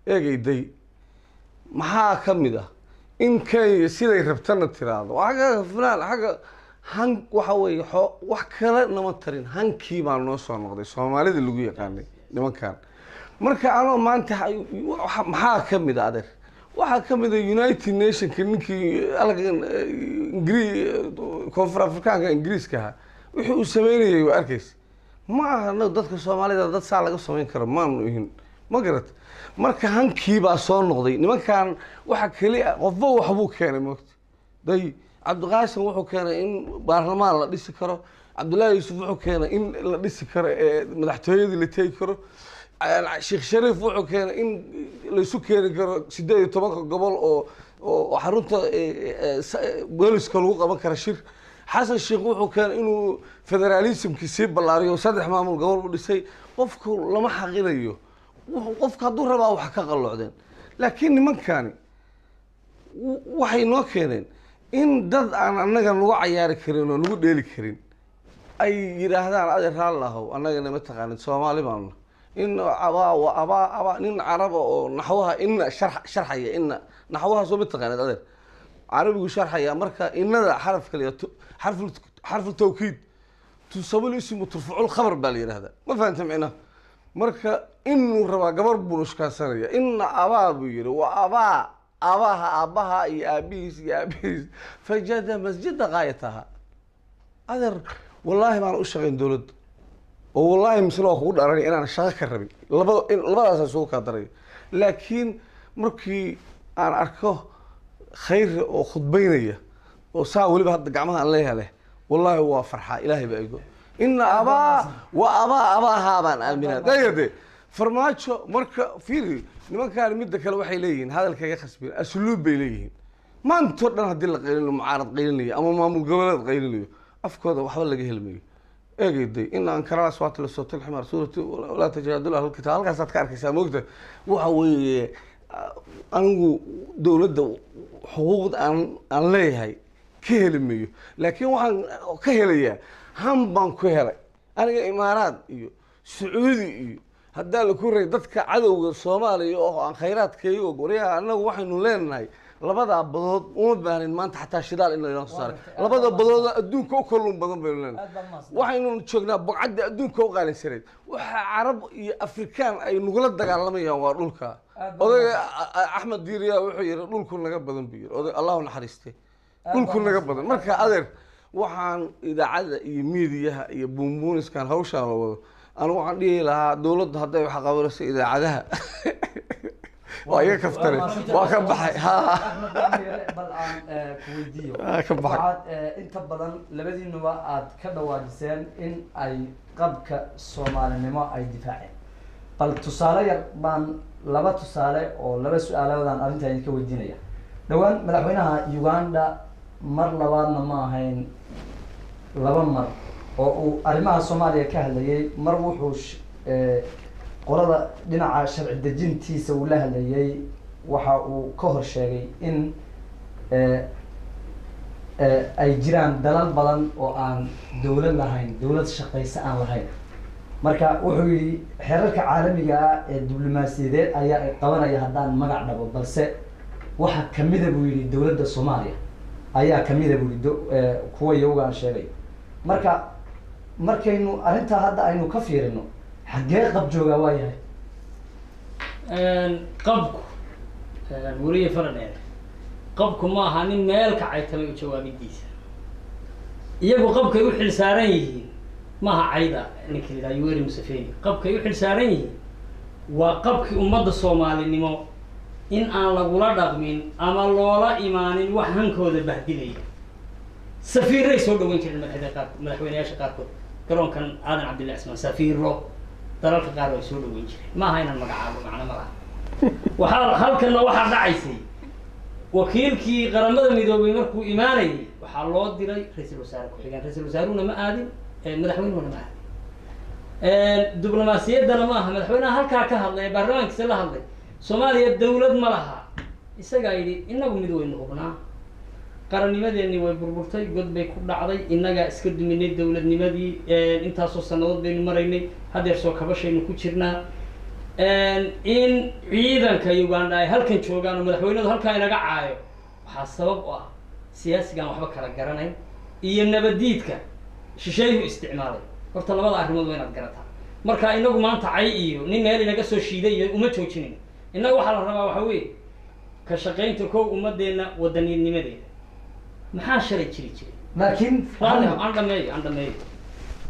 eegayday maxaa ka mid ah in Kenya siday rabtana tiraahdo xagga fulaan xagga han waxa weeye wax kale nama tarin hankii baa noo soo noqday Soomaalida lagu yaqaanay nimankan marka anoo maanta maxaa ka mid ah adeer waxaa ka mid ah United Nations ninkii algan koonfur afrikaanka ingiriiska ahaa wixii uu sameynayay waa arkays ma aha dadka Soomaalida dad saa laga sameyn karo maanu ihin ma garat marka hankii baa soo noqday nimankan waxa kali qofba waxbuu keenay moogta day cabdiqaasim wuxuu keenay in baarlamaan la dhisi karo cabdullaahi yuusuf wuxuu keenay in la dhisi karo madaxtooyadii la tegi karo sheekh shariif wuxuu keenay in la isu keeni karo 18 gobol oo xarunta booliska lagu qaban karo shir xasan sheekh wuxuu keenay inuu federalismki sii ballaariyo 3 maamul gobol u dhisay qofku lama xaqinayo qofka hadduu rabaa wax ka qalloocdeen laakiin nimankani waxay noo keeneen in dad aan annaga nagu cayaari karin oo nagu dheeli karin ay yidhaahdaan adeer raallahow annagana ma taqaanin Soomaali baanu in abaa nin caraba oo naxwaha inna sharxaya inna naxwaha soo ma taqaanid adeer carabigu sharxaya marka innada xaraf kaliya xarf tawkiid tusabul ismu turfucul khabar baa la yiraahdaa ma fahantam ina marka inuu rabaa gabar burushkaasanaya inna abaa buu yiri waa abaha iyo aabihiis fajada masjida qaayataha adeer wallaahi baan u shaqayn dowladda oo wallaahi mislo kugu dharanay inaan shaqo ka rabin labadaas soo ka daray laakiin markii aan arko khayr oo khudbaynaya oo saa waliba hadda gacmaha aan leeyahay wallaahi waa farxa ilaahay baa igo inna abaha baan aaminaa dayade farmaajo marka fiiri nimankaan midda kale waxay leeyihiin hadalkayga khasbin asluub bay leeyihiin maanta dhan haddii la qaylinayo mucaarad qaylinayo ama maamul goboleed qaylinayo afkooda waxba laga helmayo eegayday in ankara aswaat la soo tilximar suurati la tajaadul ahl kitab halkaasaad ka arkaysaa moogta waxa weeye anigu dowladda xuquuqda aan leeyahay ka helmayo laakiin waxaan ka helayaa han baan ku helay aniga imaaraad iyo sacuudi iyo haddaa la ku ray dadka cadowga Soomaaliya oo aan khayraadkeeyo oo guriyaha anagu waxaynu leenahay labada badood uma baahneen maanta xataa shidaal in la soo saaray labada badood adduunka u kulun badan bay leenahay waxaynu joognaa bogcadda adduunka u qaalisareed waxa carab iyo afrikaan ay nugula dagaalamayaan waa dhulka odayga axmed diiriya wuxuu yiri dhulku naga badan buu yiri oday Allahu naxariiste dhulku naga badan marka adeer waxaan idaacada iyo miidiyaha iyo buunbuuniskan hawshaan la wado أنا وعندي لها دولة هذا يحقق رأس إذا عدها waa iga kaftare waa ka baxay bal aan ku weydiiyo ka baxay waxaad inta badan labadiinuba aad ka dhawaajiseen in ay qabka soomaalinimo ay difaaceen bal tusaale yar baan laba tusaale oo laba su-aaloodaan arrinta idinka weydiinaya dhowaan madaxweynaha Uganda mar labaadna ma ahayn laba mar oo uu arrimaha Soomaaliya ka hadlayay mar wuxuu qolada dhinaca sharci dejintiisa uu la hadlayay waxa uu ka hor sheegay in ay jiraan dalal badan oo aan dawlad lahayn dawlad shaqaysa aan lahayn marka wuxuu yidhi xeerarka caalamiga ah ee diblomaasiyadeed ayaa ay qabanaya haddaan magac dhabo balse waxa kamida buu yidhi dawladda Soomaaliya ayaa kamida buu yidhi kuwa iyagaan sheegay marka markaynu arrintaa hadda aynu ka fiirino xaggee qab joogaa waa yahay qabku wariye faradheer qabku ma aha nin meel kacay tamay u jawaabidiisa iyagu qabkay u xil saaran yihiin ma aha cayda ninka la yiraahdo Yoweri Museveni qabkay u xil saaran yihiin waa qabkii ummadda Soomaalinimo in aan lagula dhaqmin ama loola imaanin wax hankooda bahdilaya safiiray soo dhaweyn jireen madaxweynayaasha qaarkood garoonkan aadan cabdillah ismaan safiiro dalalka qaar way soo dhaweyn jireen ma aha inaan magacaabo macna ma laha waxaa halkanna waxaa dhacaysay wakiilkii qaramada midoobay markuu imaanayay waxaa loo diray ra-iisul wasaare ku-xigeen ra-iisul wasaaruhuna ma aadin madaxweynuhuna ma aadin diblomaasiyaddana ma aha madaxweynaha halkaa ka hadlay baarlamaankiisa la hadlay Soomaaliya dawlad ma laha isagaa yidhi inagu mid waynu hubnaa qarannimadeennii way burburtay god bay ku dhacday innagaa iska duminay dawladnimadii intaasoo sannadood baynu maraynay haddeer soo kabashaynu ku jirnaa in ciidanka Uganda ay halkan joogaan oo madaxweynadu halkaa inaga caayo waxaa sabab u ah siyaasigaan waxba kala garanayn iyo nabadiidka shisheeyuhu isticmaalay horta labada arrimood waa inaad garataa marka inagu maanta cay iyo nin meel inaga soo shiiday iyo uma joojinin innaga waxaa la rabaa waxa weeye ka shaqaynta kow ummadeenna wadaniinimadeeda maxaa shalay jiri jiray laakiin aan dhameeyo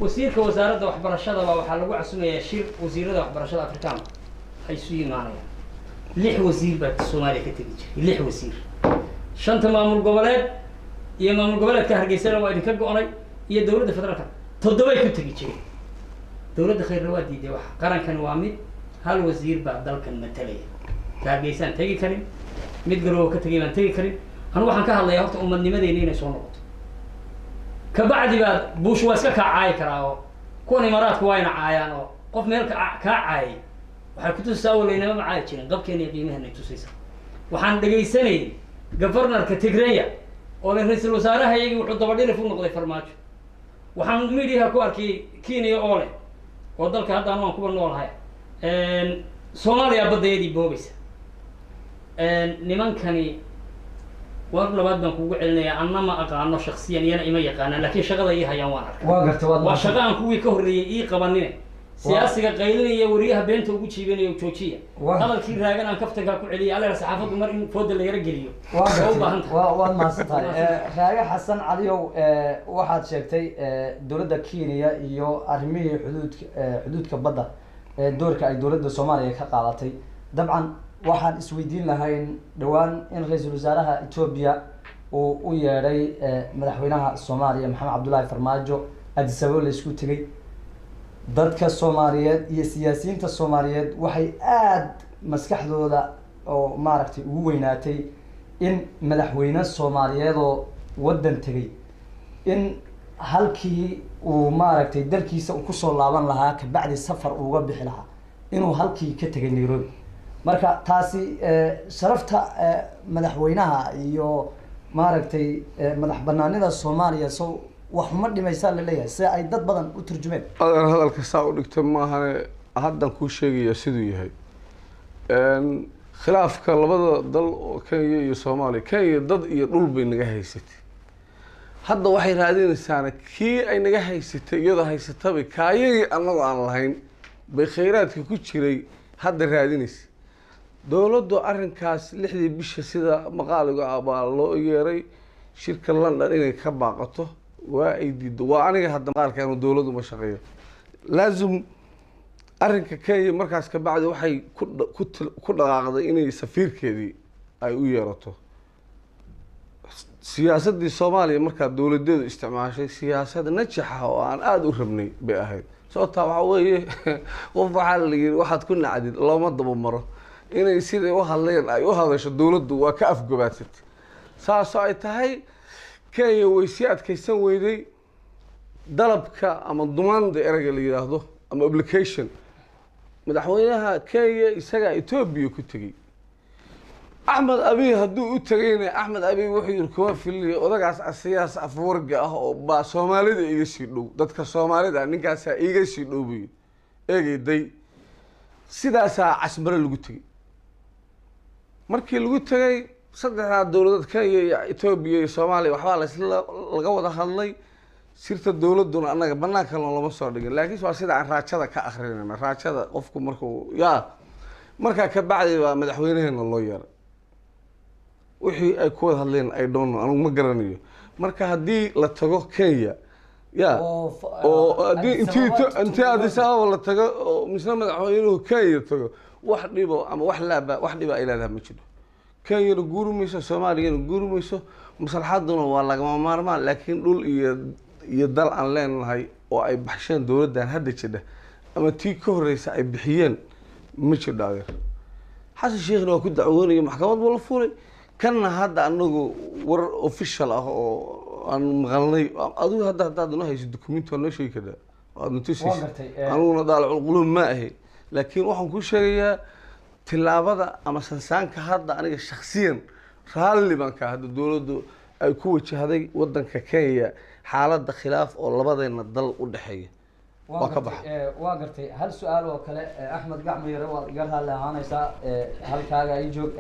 wasiirka wasaaradda waxbarashada baa waxaa lagu casumayaa shir wasiirada waxbarashada Afrikaanka ay isu yimaanayaan 6 wasiir baa Soomaaliya ka tagi jiray 6 wasiir shanta maamul goboleed iyo maamul goboleedka Hargeysa waa idinka go'onay iyo dawladda federaalka 7 ay ku tagi jireen dawladda khayr waa diiday wax qarankan waa mid hal wasiir baa dalkan matalaya Hargeysa tagi karin mid garoo ka tagay baan tagi karin anu waxaan ka hadlayaa horta ummadnimadeena inay soo noqoto ka bacdi baad buush waa iska kaacay karaa oo kuwan imaaraadku waa ina caayaan oo qof meel ka caayay waxay ku tusaa walaynama ma caay jirin qabkeena iyo qiimaheena tusaysa waxaan dhageysanay governorka Tigray oo la ra'iisul wasaaraha iyagii wuxuu daba dhilif u noqday farmaajo waxaan media ku arkay Kenya oo leh oo dalka hadda aan ku noolahay Soomaaliya badeedii boobaysa nimankani war labaad baan kugu celinayaa anna ma aqaano shakhsiyan iyana ima yaqaanaan laakiin shaqada ay hayaan waan arkay waa gartay waa shaqo aan kuwii ka horreeyay ii qabanine siyaasiga qaylinaya wariyaha beenta ugu jiibanayo joojiya hadalkii raagan aan kaftanka ku celiyay alla saxaafadu mar in fooda la yara geliyo waa maasantahay raaga xasan caliyow waxaad sheegtay dawladda Kenya iyo arrimihii xuduudka badda doorka ay dawladda Soomaaliya ka qaadatay dabcan waxaan isweydiin lahayn dhawaan in ra-iisul wasaaraha Ethiopia uu u yeedhay madaxweynaha Soomaaliya Maxamed Cabdullaahi Farmaajo Addis Ababa la isku tagay dadka Soomaaliyeed iyo siyaasiyiinta Soomaaliyeed waxay aad maskaxdooda oo maaragtay ugu weynaatay in madaxweyne Soomaaliyeed oo wadan tagay in halkii uu maaragtay dalkiisa uu ku soo laaban lahaa ka bacdi safar uga bixi lahaa inuu halkii ka tagay Nairobi marka taasi sharafta madaxweynaha iyo maaragtay madax banaanida Soomaaliya soo wax ma dhimaysaa la leeyahay si ay dad badan u turjumeen hadalka saa u dhigtay ma aha haddan ku sheegaya siduu yahay khilaafka labada dal oo Kenya iyo Soomaaliya Kenya dad iyo dhul bay naga haysatay hadda waxay raadinaysaa kii ay naga haysatay iyada haysatay kaayay annagu aan lahayn bay kheyraadka ku jiray hadda raadinaysa dawladdu arrinkaas 6 bisha sida maqaaliga abaa loo yeeray shirka London inay ka baaqato waa ay diido waa aniga hadda maqaalka inuu dawladdu ma shaqeeyo laazim arrinka Kenya markaas ka bacdi waxay ku dhaqaaqday inay safiirkeedii ay u yeerato siyaasadii Soomaaliya markaa dawladeedu isticmaashay siyaasad najaxa oo aan aad u rabnay bay ahayd sababta waxa weeye qof waxa la yiri waxaad ku nacdid looma daba maro inay sidii u hadleen ay u hadasho dawladdu waa ka afgabaadsatay saasoo ay tahay Kenya way si adkaysan weyday dalabka ama dumaanda erayga la yiraahdo ama application madaxweynaha Kenya isaga Ethiopia ku tagay Ahmed Abiy hadduu u tagayna Ahmed Abiy wuxuu yiri kuma filay odagaas siyaas afwarga ah oo ba Soomaalida iga sii dhow dadka Soomaalida ninkaas iga sii dhowbay eegayday sidaas casmare lagu tagay markii lagu tagay saddexda dawladood Kenya iyo Ethiopia iyo Soomaaliya waxba laga wada hadlay sirta dawladuna anaga banaanka lama soo dhigin laakiin waa sida aan raajada ka akhrinayna raajada qofku marka ka bacdi waa madaxweynaheena loo yeeray wixii ay ku wada hadleen ay doono anigu ma garanayo marka haddii la tago Kenya oo intii Addis Ababa la tago oo misna madaxweynuhu Kenya tago wax dhibo ama wax dhiba ay leedahay ma jiro Kenya guurmayso Soomaaliya guurmayso maslaxaduna waa lagama maarmaan laakiin dhul iyo dal aan leenahay oo ay baxsheen dawladdan hadda jida ama tii ka horeysa ay bixiyeen ma jiro adeer xasan sheekhna waa ku dacwoonaya maxkamad wala fuulay kana hadda anagu war official ah oo aan maqalnay adigu hadda hayso document oo noo sheegi kara aad nutisis anuguna daalacul qulub ma ahi laakiin waxaan ku sheegayaa tilaabada ama sansaanka hadda aniga shakhsiyan raalli baan ka hadda dawladdu ay ku wajahday wadanka Kenya xaaladda khilaaf oo labadeena dal u dhaxeeya waa ka baxay waa gartay hal su'aal oo kale Axmed Gacmo yare waa garha lahaanaysa halkaaga ay joog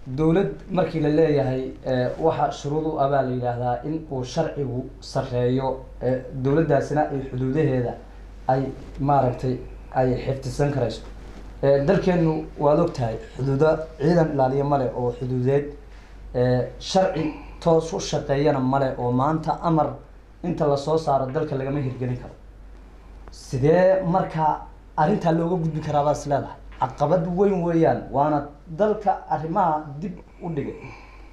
dawlad markii la leeyahay waxa shuruud u abaal yiraahdaa in uu sharcigu sareeyo dawladdaasina ay xuduudaheeda ay maaragtay ay xiftisan karayso dalkeenu waad ogtahay xuduuda ciidan ilaaliya male oo xuduudeed sharci toos u shaqeeyana male oo maanta amar inta la soo saaro dalka lagama hirgelin karo sidee marka arrinta looga gudbi karaa baad leedahay caqabad weyn weeyaan waana dalka arrimaha dib u dhigay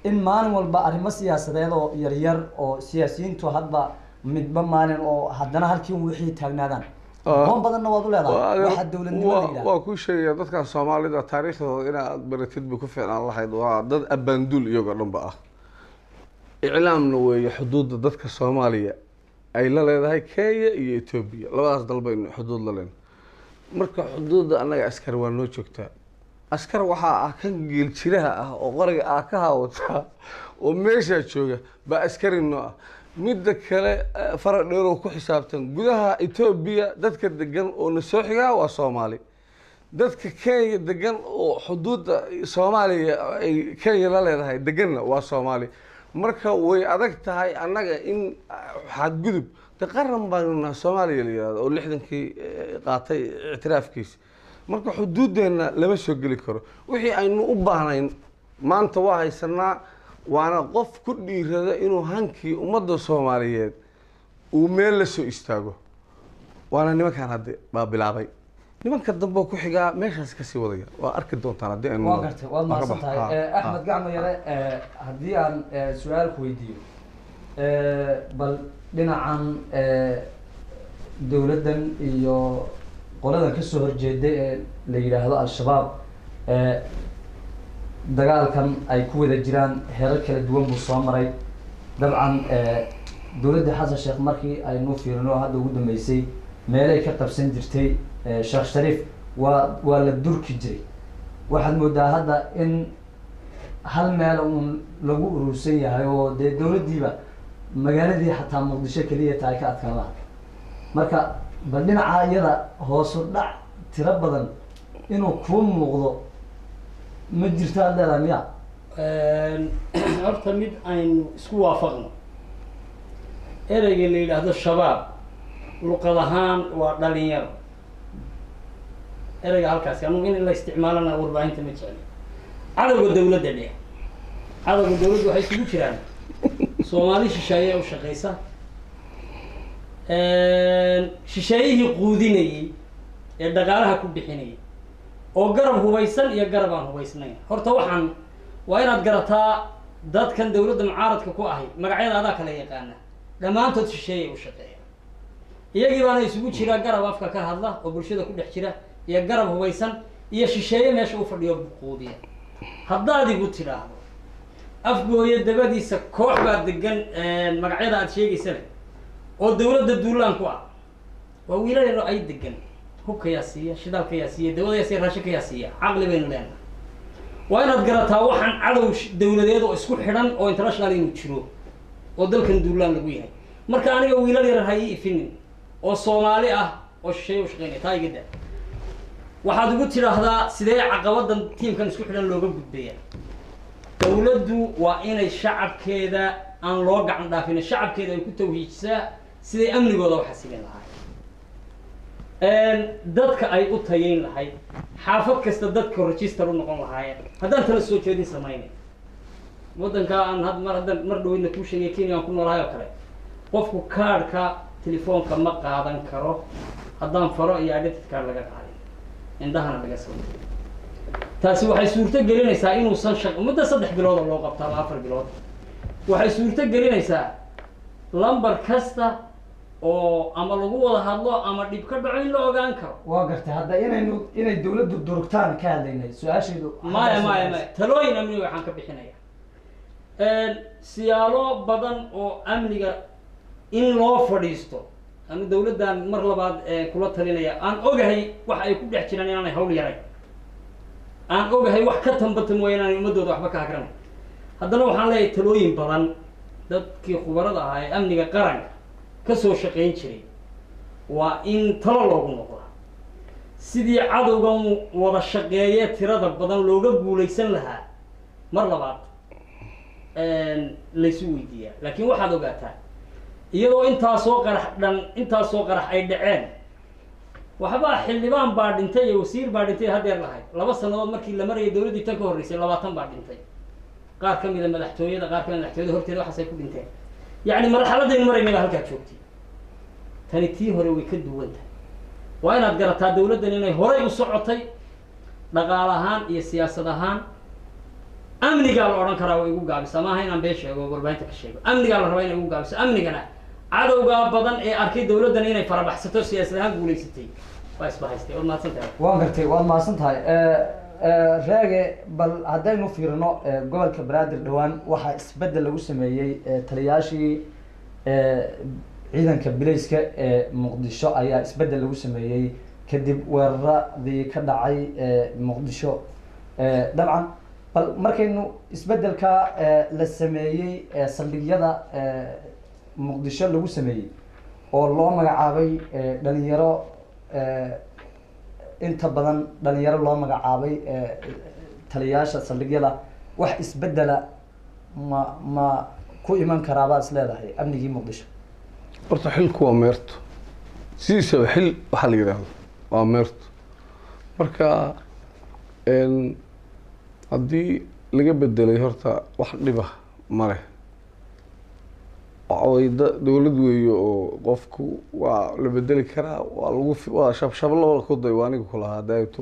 in maalin walba arrimo siyaasadeed oo yaryar oo siyaasiyiintu hadba midba maalin oo haddana halkii wixii taagnaadaan qoon badanna waad u leedahay waxa dawladnimada waa ku sheegay dadka Soomaalida taariikhdooda inaad baratid ku fiicnaan lahayd waa dad abandul iyaga dhanba ah إعلامنا وحدود ضدك الصومالية أي لا لا هاي كيا إثيوبيا لا أصدق بين حدود لنا مركب حدود أنا عسكر ونوشكتا عسكر وحا كان جيل شراها وغرق أكها وتا وماشي شوكا بعسكر النوع مدة كلا فرق نورو كحسابتن جودها إثيوبيا ضدك الدجن ونسوحها وصومالي ضدك كيا الدجن وحدود صوماليا كيا لا لا هاي دجنا وصومالي marka way adag tahay anaga in xadgudub taqarran baana Soomaaliya leeyahay oo 60kii qaatay i'tiraafkiis marka xuduudeena lama soo gali karo wixii aynu u baahnayn maanta waa haysanaa waana qof ku dhiirada inuu hankii ummadda Soomaaliyeed uu meel la soo istaago waana nimankan hadda baa bilaabay nimanka dambe ku xiga meeshaas ka sii wadaya waa arki doontaan hadii aan waa gartay waa maasantahay Axmed Gacmo yare hadii aan su'aal ku weydiiyo bal dhinacan dawladdan iyo qoladan ka soo horjeeday la yiraahdo al-shabaab dagaalkan ay ku wada jiraan heerar kala duwan buu soo maray dabcan dawladda Xasan Sheekh markii ay noo fiirino hadda ugu dambeysay meelay ka qabsan jirtay Sheekh Shariif waa la durki jiray waxaad moodaa hadda in hal meel uu lagu urursan yahay oo dawladdiiba magaaladii xataa Muqdisho kaliya tahay ka adkaada marka bal dhinaca iyada hoos u dhac tiro badan inuu ku muuqdo ma jirto hadda miya horta mid aynu isku waafaqno erayga la yiraahdo shabaab luqad ahaan waa dhalinyaro erayga halkaas anu in la isticmaalana warbaahinta ma jecel cadawga dawladda dhexe cadawga dawladda waxay isugu jiraan Soomaali shisheeye u shaqeysa shisheeyihii quudinayay ee dhaqaalaha ku bixinaya oo garab hubaysan iyo garab aan hubaysnayn horta waxaan waa inaad garataa dadkan dawladda mucaaradka ku ahay magacyada adaa kala yaqaana dhammaantood shisheeyay u shaqeeya iyagii baana isugu jira garab afka ka hadla oo bulshada ku dhex jira iyo garab hubaysan iyo shisheeye meesha u fadhiyo buquudiya haddaad igu tidhaahdo afgooya dabadiisa koox baa degan magacyada aad sheegaysana oo dawladda duulaan ku ah waa wiilaleno ay degan hubka yaa siiya shidaalka yaa siiya dawada yaa siiya raashinka yaa siiya caqli baynu leenahay waa inaad garataa waxaan cadow dawladeed oo isku xidhan oo international inuu jiro oo dalkan duulaan lagu yahay marka aniga wiilal yar ha ii ifinin oo soomaali ah oo shisheeye u shaqeynaya taa iga daa waxaad ugu tidhaahdaa sidee caqabadan tiimkan isku xidhan looga gudbaya dawladdu waa inay shacabkeeda aan loo gacan dhaafin shacabkeeda ay ku tawhiijisaa siday amnigooda u xasilin lahaayeen dadka ay u tayayn lahayd xaafad kasta dadka register u noqon lahaayeen haddaan tala soo jeedin samaynay waddanka aan haddaan mar dhaweydna kuu sheegay Kenya aan ku noolahay oo kale qofku kaadhka telefoonka ma qaadan karo haddaan faro iyo identity card laga qaadin indhahana laga soo taasi waxay suurto gelinaysaa inuusan muddo 3 bilood loo qabto ama 4 bilood waxay suurto gelinaysaa lambar kasta oo ama lagu wada hadlo ama dhib ka dhaco in la ogaan karo waa gartay hadda inay dawladdu durugtaan ka hadlaynay su-aashaydu maya talooyin amni waxaan ka bixinaya siyaalo badan oo amniga in loo fadhiisto ama dawladdan mar labaad kula talinaya aan ogahay wax ay ku dhex jiraan inaanay hawl yarayn aan ogahay wax ka tambata mooye inaanay ummadooda waxba ka hagranayn haddana waxaan leeyahay talooyin badan dadkii khubarada ahaa ee amniga qaranka ka soo shaqayn jiray waa in talo loogu noqda sidii cadowgan wada shaqeeye tirada badan looga guulaysan lahaa mar labaad laysu weydiiyaa laakiin waxaad ogaataa iyadoo intaasoo qarax ay dhaceen waxbaa xildhibaan baa dhintay iyo wasiir baa dhintay hadeer lahayd 2 sanadood markii la marayay dawladdii tan ka horreysay 20 baa dhintay qaar ka mid ah madaxtooyada horteeda waxaas ay ku dhinteen yacni marxaladaynu maraynay baa halkaa joogtay tani tii hore way ka duwan tahay waa inaad garataa dawladdan inay horay u socotay dhaqaale ahaan iyo siyaasad ahaan amnigaa la odhan karaa way igu gaabisa maaha inaan been sheego oo warbaahinta ka sheego amnigaa la rabaa inay igu gaabiso amnigana cadowgaa badan ee arkay dawladdan inay farabaxsato siyaasad ahaan guulaysatay waa isbahaystay waad mahadsan tahay waan gartay waad mahadsan tahay raage bal haddaynu fiirino gobolka banaadir dhawaan waxaa isbeddel lagu sameeyey taliyaashii ciidanka bilayska ee muqdisho ayaa isbeddel lagu sameeyey kadib weeraradii ka dhacay muqdisho dabcan bal markaynu isbeddelka la sameeyey saldhigyada muqdisho lagu sameeyey oo loo magacaabay dhalinyaro inta badan dhalinyaro loo magacaabay taliyaasha saldhigyada wax isbeddela ma ku iman karaabaad is leedahay amnigii muqdisho horta xilku waa meerto sidiisaba xil waxaa la yidhaahdo waa meerto marka haddii laga bedelay horta wax dhiba ma leh waxaway dawlad weeye oo qofku waa la bedeli karaa waa shabshablo kuday waa aniga kulahaa daayto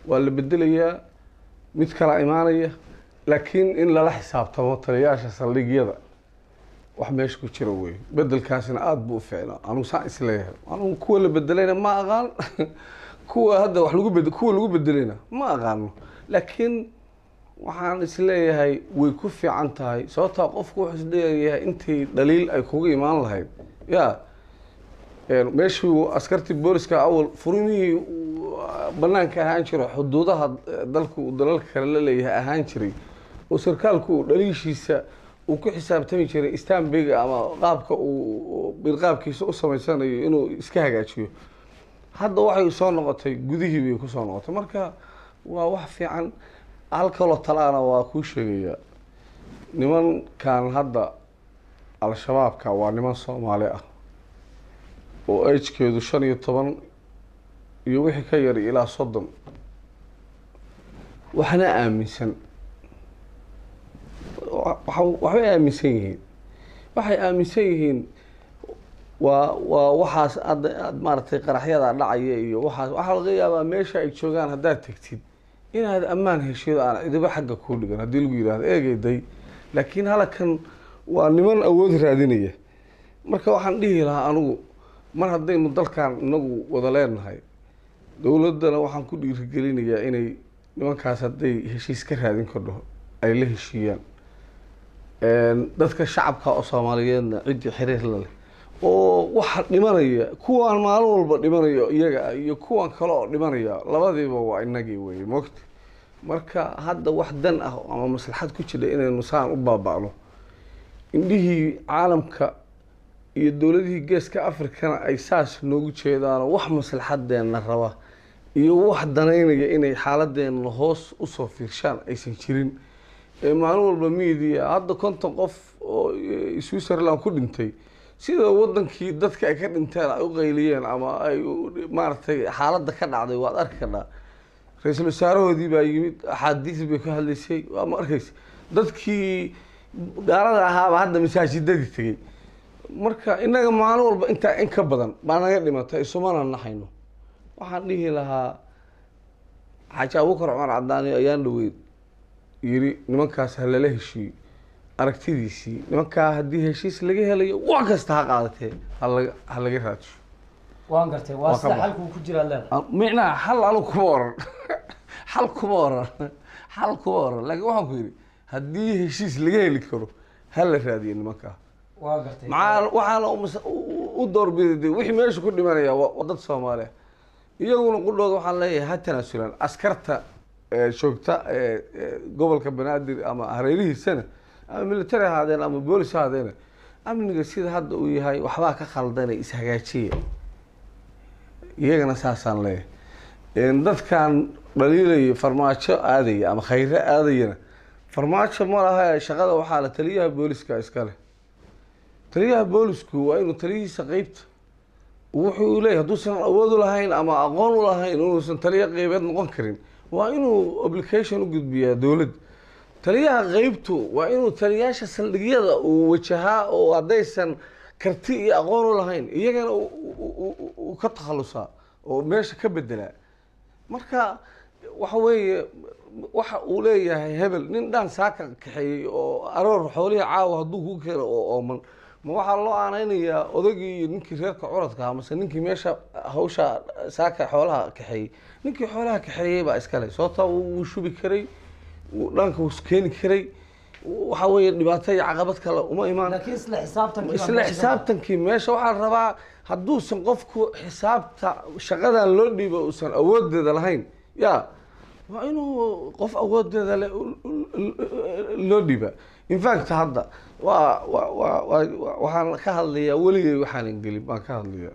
waa la bedelayaa mid kala imaanaya laakiin in lala xisaabtamo taliyaasha saldhigyada wax meesha ku jira wey bedelkaasina aada buu u ficnaa anugu saan isleeyahay anugu kuwa la bedelayna ma aqaan kuwa hadda wax kuwa lagu bedelayna ma aqaano laakiin waxaan isleeyahay way ku fiican tahay sababtaa qofku wuxuu isleeyahay intii dhaliil ay kuga imaan lahayd ya meeshuu askartii booliska awal furmihii banaanka ahaan jiro xuduudaha dalku dalalka kale la leeyahay ahaan jiray oo sarkaalku dhaliishiisa uu ku xisaabtami jiray istanbiga ama qaabka uu bilqaabkiisa u samaysanayo inuu iska hagaajiyo hadda waxay soo noqotay gudihii bay ku soo noqotay marka waa wax fiican halkaloo talaana waa kuu sheegayaa nimankan hadda al-shabaabka waa niman soomaali ah oo ajkeedu 15 iyo wixii ka yar ilaa 30 waxna aaminsan waxay aaminsan yihiin waa waxaas aad maaragtay qaraxyada dhacaya iyo waxaa laga yaabaa meesha ay joogaan haddaad tegtid inaad ammaan heshido aan cidiba xagga kuu dhigan haddii lagu yidhahdo eegeyday laakiin halakan waa niman awood raadinaya marka waxaan dhihi lahaa anigu mar haddaynu dalkan inagu wada leenahay dowladdana waxaan ku dhiirigelinayaa inay nimankaas hadday heshiis ka raadin kordho ay la heshiiyaan dadka shacabka oo soomaaliyeedna ciddii xiriir la leh oo waxa dhimanaya kuwaan maalin walba dhimanayo iyaga iyo kuwan kale oo dhimanaya labadiiba waa inagii weeye moogta marka hadda wax dan ah ama maslaxad ku jira inaynu saan u baaba'no indhihii caalamka iyo dowladihii geeska afrikana ay saas noogu jeedaano wax maslaxadeena raba iyo wax danaynaya inay xaaladeena hoos usoo fiirshaan aysan jirin maalin walba media hadda 50 qof oo Switzerland ku dhintay sida wadankii dadka ay ka dhinteen ay u qayliyeen ama ay maartay xaaladda ka dhacday waad arki kartaa ra'iisul wasaarahoodii baa yimid xadiis bay ka hadlaysay waa ma arkaysa dadkii gaarada ahaa hadda masaajidadii tagay marka inaga maalin walba inta in ka badan baa naga dhimatay isumana naxayno waxaan dhihi lahaa Xaaji Abuukar Cumar Cadaani ayaan dhaweyd yiri nimankaas halala heshiiyo aragtidiisii nimankaa haddii heshiis laga helayo wax kasta ha qaadatee ha laga raadsho waan gartay waa sida xalku ku jira leedahay micnaa xal anu kuma oran xal kuma oran laakiin waxaan ku yidhi haddii heshiis laga heli karo ha la raadiyo nimankaa waa gartay waxaana u doorbiday wixii meesha ku dhimanaya waa dad Soomaaliya iyaguna qudhooda waxaan leeyahay ha tanaasulaan askarta joogta gobolka Banaadir ama hareerihiisana ama military haadeen ama boolis haadeen amniga sida hadda uu yahay waxba ka khaldanay is hagaajiye iyagana saasaan leeyahay dadkan dhaliilay farmaajo aadaya ama khayra aadayna farmaajo ma laha shaqada waxaa la taliyaha booliska iska leh taliyaha boolisku waa inuu taliyihiisa qaybta wuxuu leeyahay hadduusan awood u lahayn ama aqoon u lahayn inuusan taliya qaybeed noqon karin waa inuu application u gudbiyaa dowladda taliyaha qaybtu waa inuu taliyaasha saldhigyada uu wajahaa oo haddaysan karti iyo aqoon u lahayn iyagana uu ka takhalusaa oo meesha ka bedelaa marka waxa weeye waxa uu leeyahay hebel nin dhan saaka kaxeeyey oo aroor xoolihi caawa hadduu ku keeno oo ooman ma waxaa loo aanaynayaa odagii iyo ninkii reerka curadka amase ninkii meesha hawsha saaka xoolaha kaxeeyey ninkii xoolaha kaxeeyey baa iskale sababtaa wuu shubi karay dhanka wuu keeni karay waxa weeye dhibaato iyo caqabad kale uma imaan laakiin isla xisaabtankii meesha waxaa la rabaa hadduusan qofku xisaabta shaqadan loo dhiibo uusan awoodeeda lahayn ya waa inuu qof awoodeeda loo dhiiba in fact hadda waxaan ka hadlayaa weligay waxaanan gelin baan ka hadlaya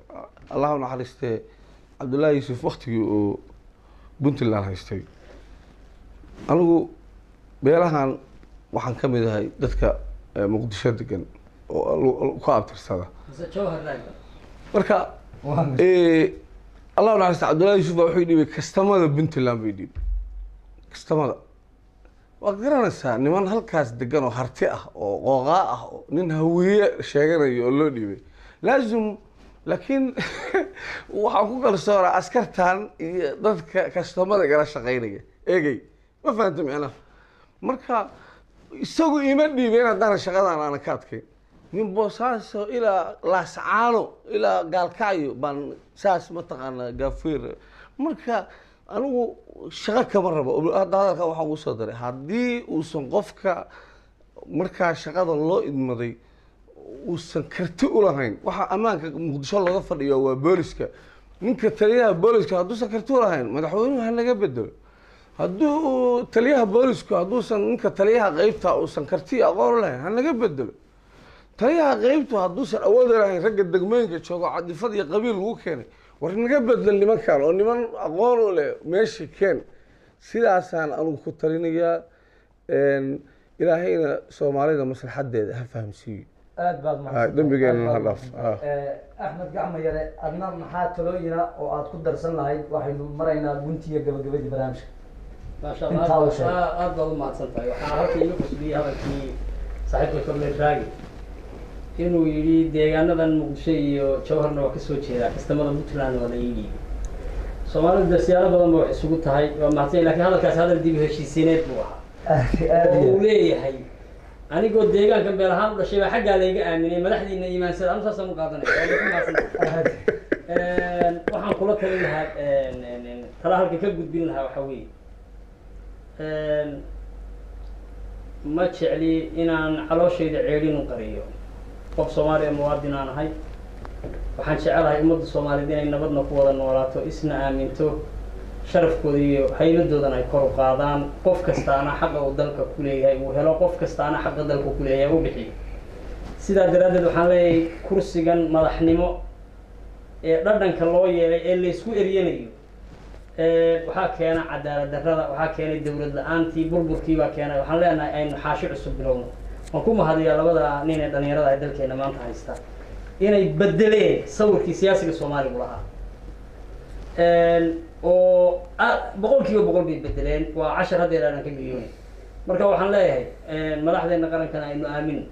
allahu naxariistee cabdullaahi yuusuf waktigii oo puntland haystay anigu beelahan waxaan ka mid ahay dadka muqdisho degan oo ku abtirsada marka allahu naxariiste cabdullaahi yuusuf baa wuxuu dhibay kastamada puntland bay dhibay kastamada waad garanaysaa niman halkaas degan oo harti ah oo qooqaa ah oo nin hawiye sheeganayo oo loo dhiibay laazim laakiin waxaan ku kalsoonaa askartan iyo dadka kastamada igala shaqaynaya eegay ma fahanta micnaha marka isagu ima dhiibeen haddana shaqadan aana ka adkayn min boosaaso ilaa laascaano ilaa gaalkacyo baan saas mataqaanaa gaafeer marka anigu shaqo kama rabo hadda hadalka waxaan ugu soo daray haddii uusan qofka markaa shaqada loo idmaday uusan karti u lahayn waxaa ammaanka muqdisho looga fadhiyo waa booliska ninka taliyaha booliska hadduusan karti u lahayn madaxweynuhu ha naga bedelo hadduu taliyaha boolisku hadduusan ninka taliyaha qaybta uusan karti aqoon u lahayn ha naga bedelo taliyaha qaybtu hadduusan awood u lahayn ragga degmooyinka joogo cadifad iyo qabiil lagu keenay war naga bedel nimankan oo niman aqoon u leh meesha keen sidaasaan anigu ku talinayaa ilaahayna soomaalida maslaxadeeda ha fahamsiiyo aad baad dambigeena ha dhaaf axmed gacmo yare adna maxaa talooyina oo aad ku darsan lahayd waxaynu maraynaa guntiga gabagabadii barnaamijka maasha allah aad baad u mahadsan tahay waxaa halka iga qosbiyey hadalkii saaxiibka korneel raagi inuu yidhi deegaanadan muqdisho iyo jawharna waa kasoo jeedaa kastamada puntland waa la yidhi soomaalida siyaalo badan ba wax isugu tahay waa mahadsan lakin hadalkaas hadal dib u heshiisiineed buu ahaa oo uu leeyahay anigoo deegaanka meel ahaan u dhashay baa xaggaa layga aaminay madaxdiina iimaansada anu saasaan u qaadanaya waxaan kula talin lahaa tala halka ka gudbin lahaa waxaa weeye ma jecli inaan calooshayda ceedhin u qariyo qof soomaaliya muwaadin aan ahay waxaan jecelahay ummadda soomaaliyeed inay nabadna ku wada noolaato isna aaminto sharafkooda iyo hayladoodana ay kor u qaadaan qof kastaana xaqa uu dalka ku leeyahay uu helo qof kastaana xaqa dalka ku leeyahay u bixiyo sidaa daraaddeed waxaan leeyahay kursigan madaxnimo ee dhadhanka loo yeelay ee laysku eryanayo waxaa keena cadaalad darrada waxaa keenay dawlad la-aantii burburkii baa keenay waxaan leenahay aynu xaashi cusub bilowno waan ku mahadiyaa labada nin ee dhalinyarada ay dalkeena maanta haystaan inay bedeleen sawirkii siyaasiga soomaaligu lahaa oo boqolkiiba boqol bay bedeleen waa cashar haddeer aanan ka geyoonay marka waxaan leeyahay madaxdeena qarankana aynu aamino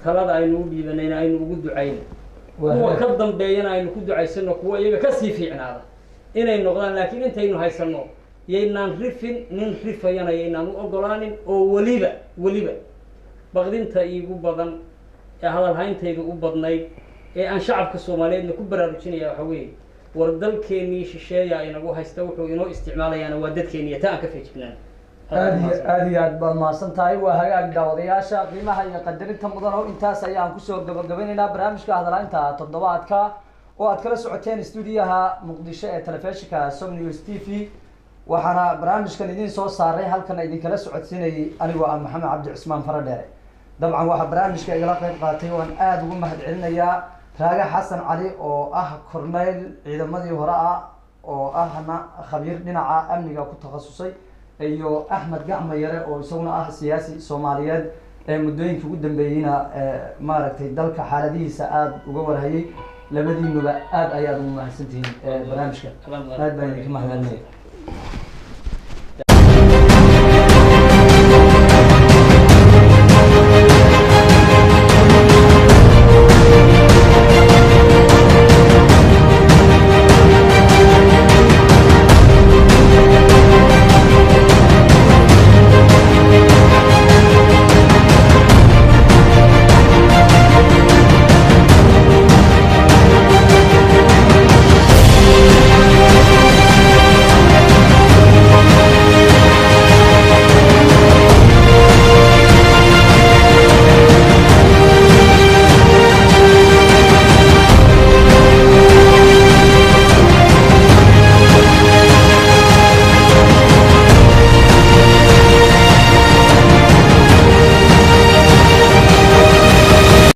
talada aynu u dhiibanayna aynu ugu ducayno kuwa ka dambeeyana aynu ku ducaysano kuwa iyaga kasii fiicnaada inay noqdaan laakiin intaynu haysano yaynaan rifin nin rifayana yaynaan u ogolaanin oo weliba baqdinta iigu badan ee hadal hayntayda u badnayd ee aan shacabka soomaaliyeedna ku baraarujinaya waxa weeye war dalkeenii shisheeya inagu haysta wuxuu inoo isticmaalayaana waa dadkeeniya ta aan ka feejignaan aad iyo aad baad mahadsan tahay waa hagaag daawadayaasha qiimaha iyo qadarinta mudan oo intaas ayaan kusoo gabagabeynaynaa barnaamijka hadalaynta toddobaadka oo aad kala socoteen stuudiyaha muqdisho ee telefishinka Som News TV waxaana barnaamijkan idin soo saaray halkan idinkala socodsiinayay anigoo ah Maxamed Cabdi Cismaan Faradheere dabcan waxa barnaamijka igala qayb qaatay waan aad ugu mahadcelinayaa Raaga Xasan Cali oo ah korneyl ciidamadii hore ah oo ahna khabiir dhinaca amniga ku takhasusay iyo Axmed Gacmo Yare oo isaguna ah siyaasi Soomaaliyeed ee muddooyinkii ugu dambeeyayna maaragtay dalka xaaladihiisa aad uga warhayay labadiinuba aad ayaad ugu mahadsantihiin barnaamijka aad baan idinka mahadcelinaya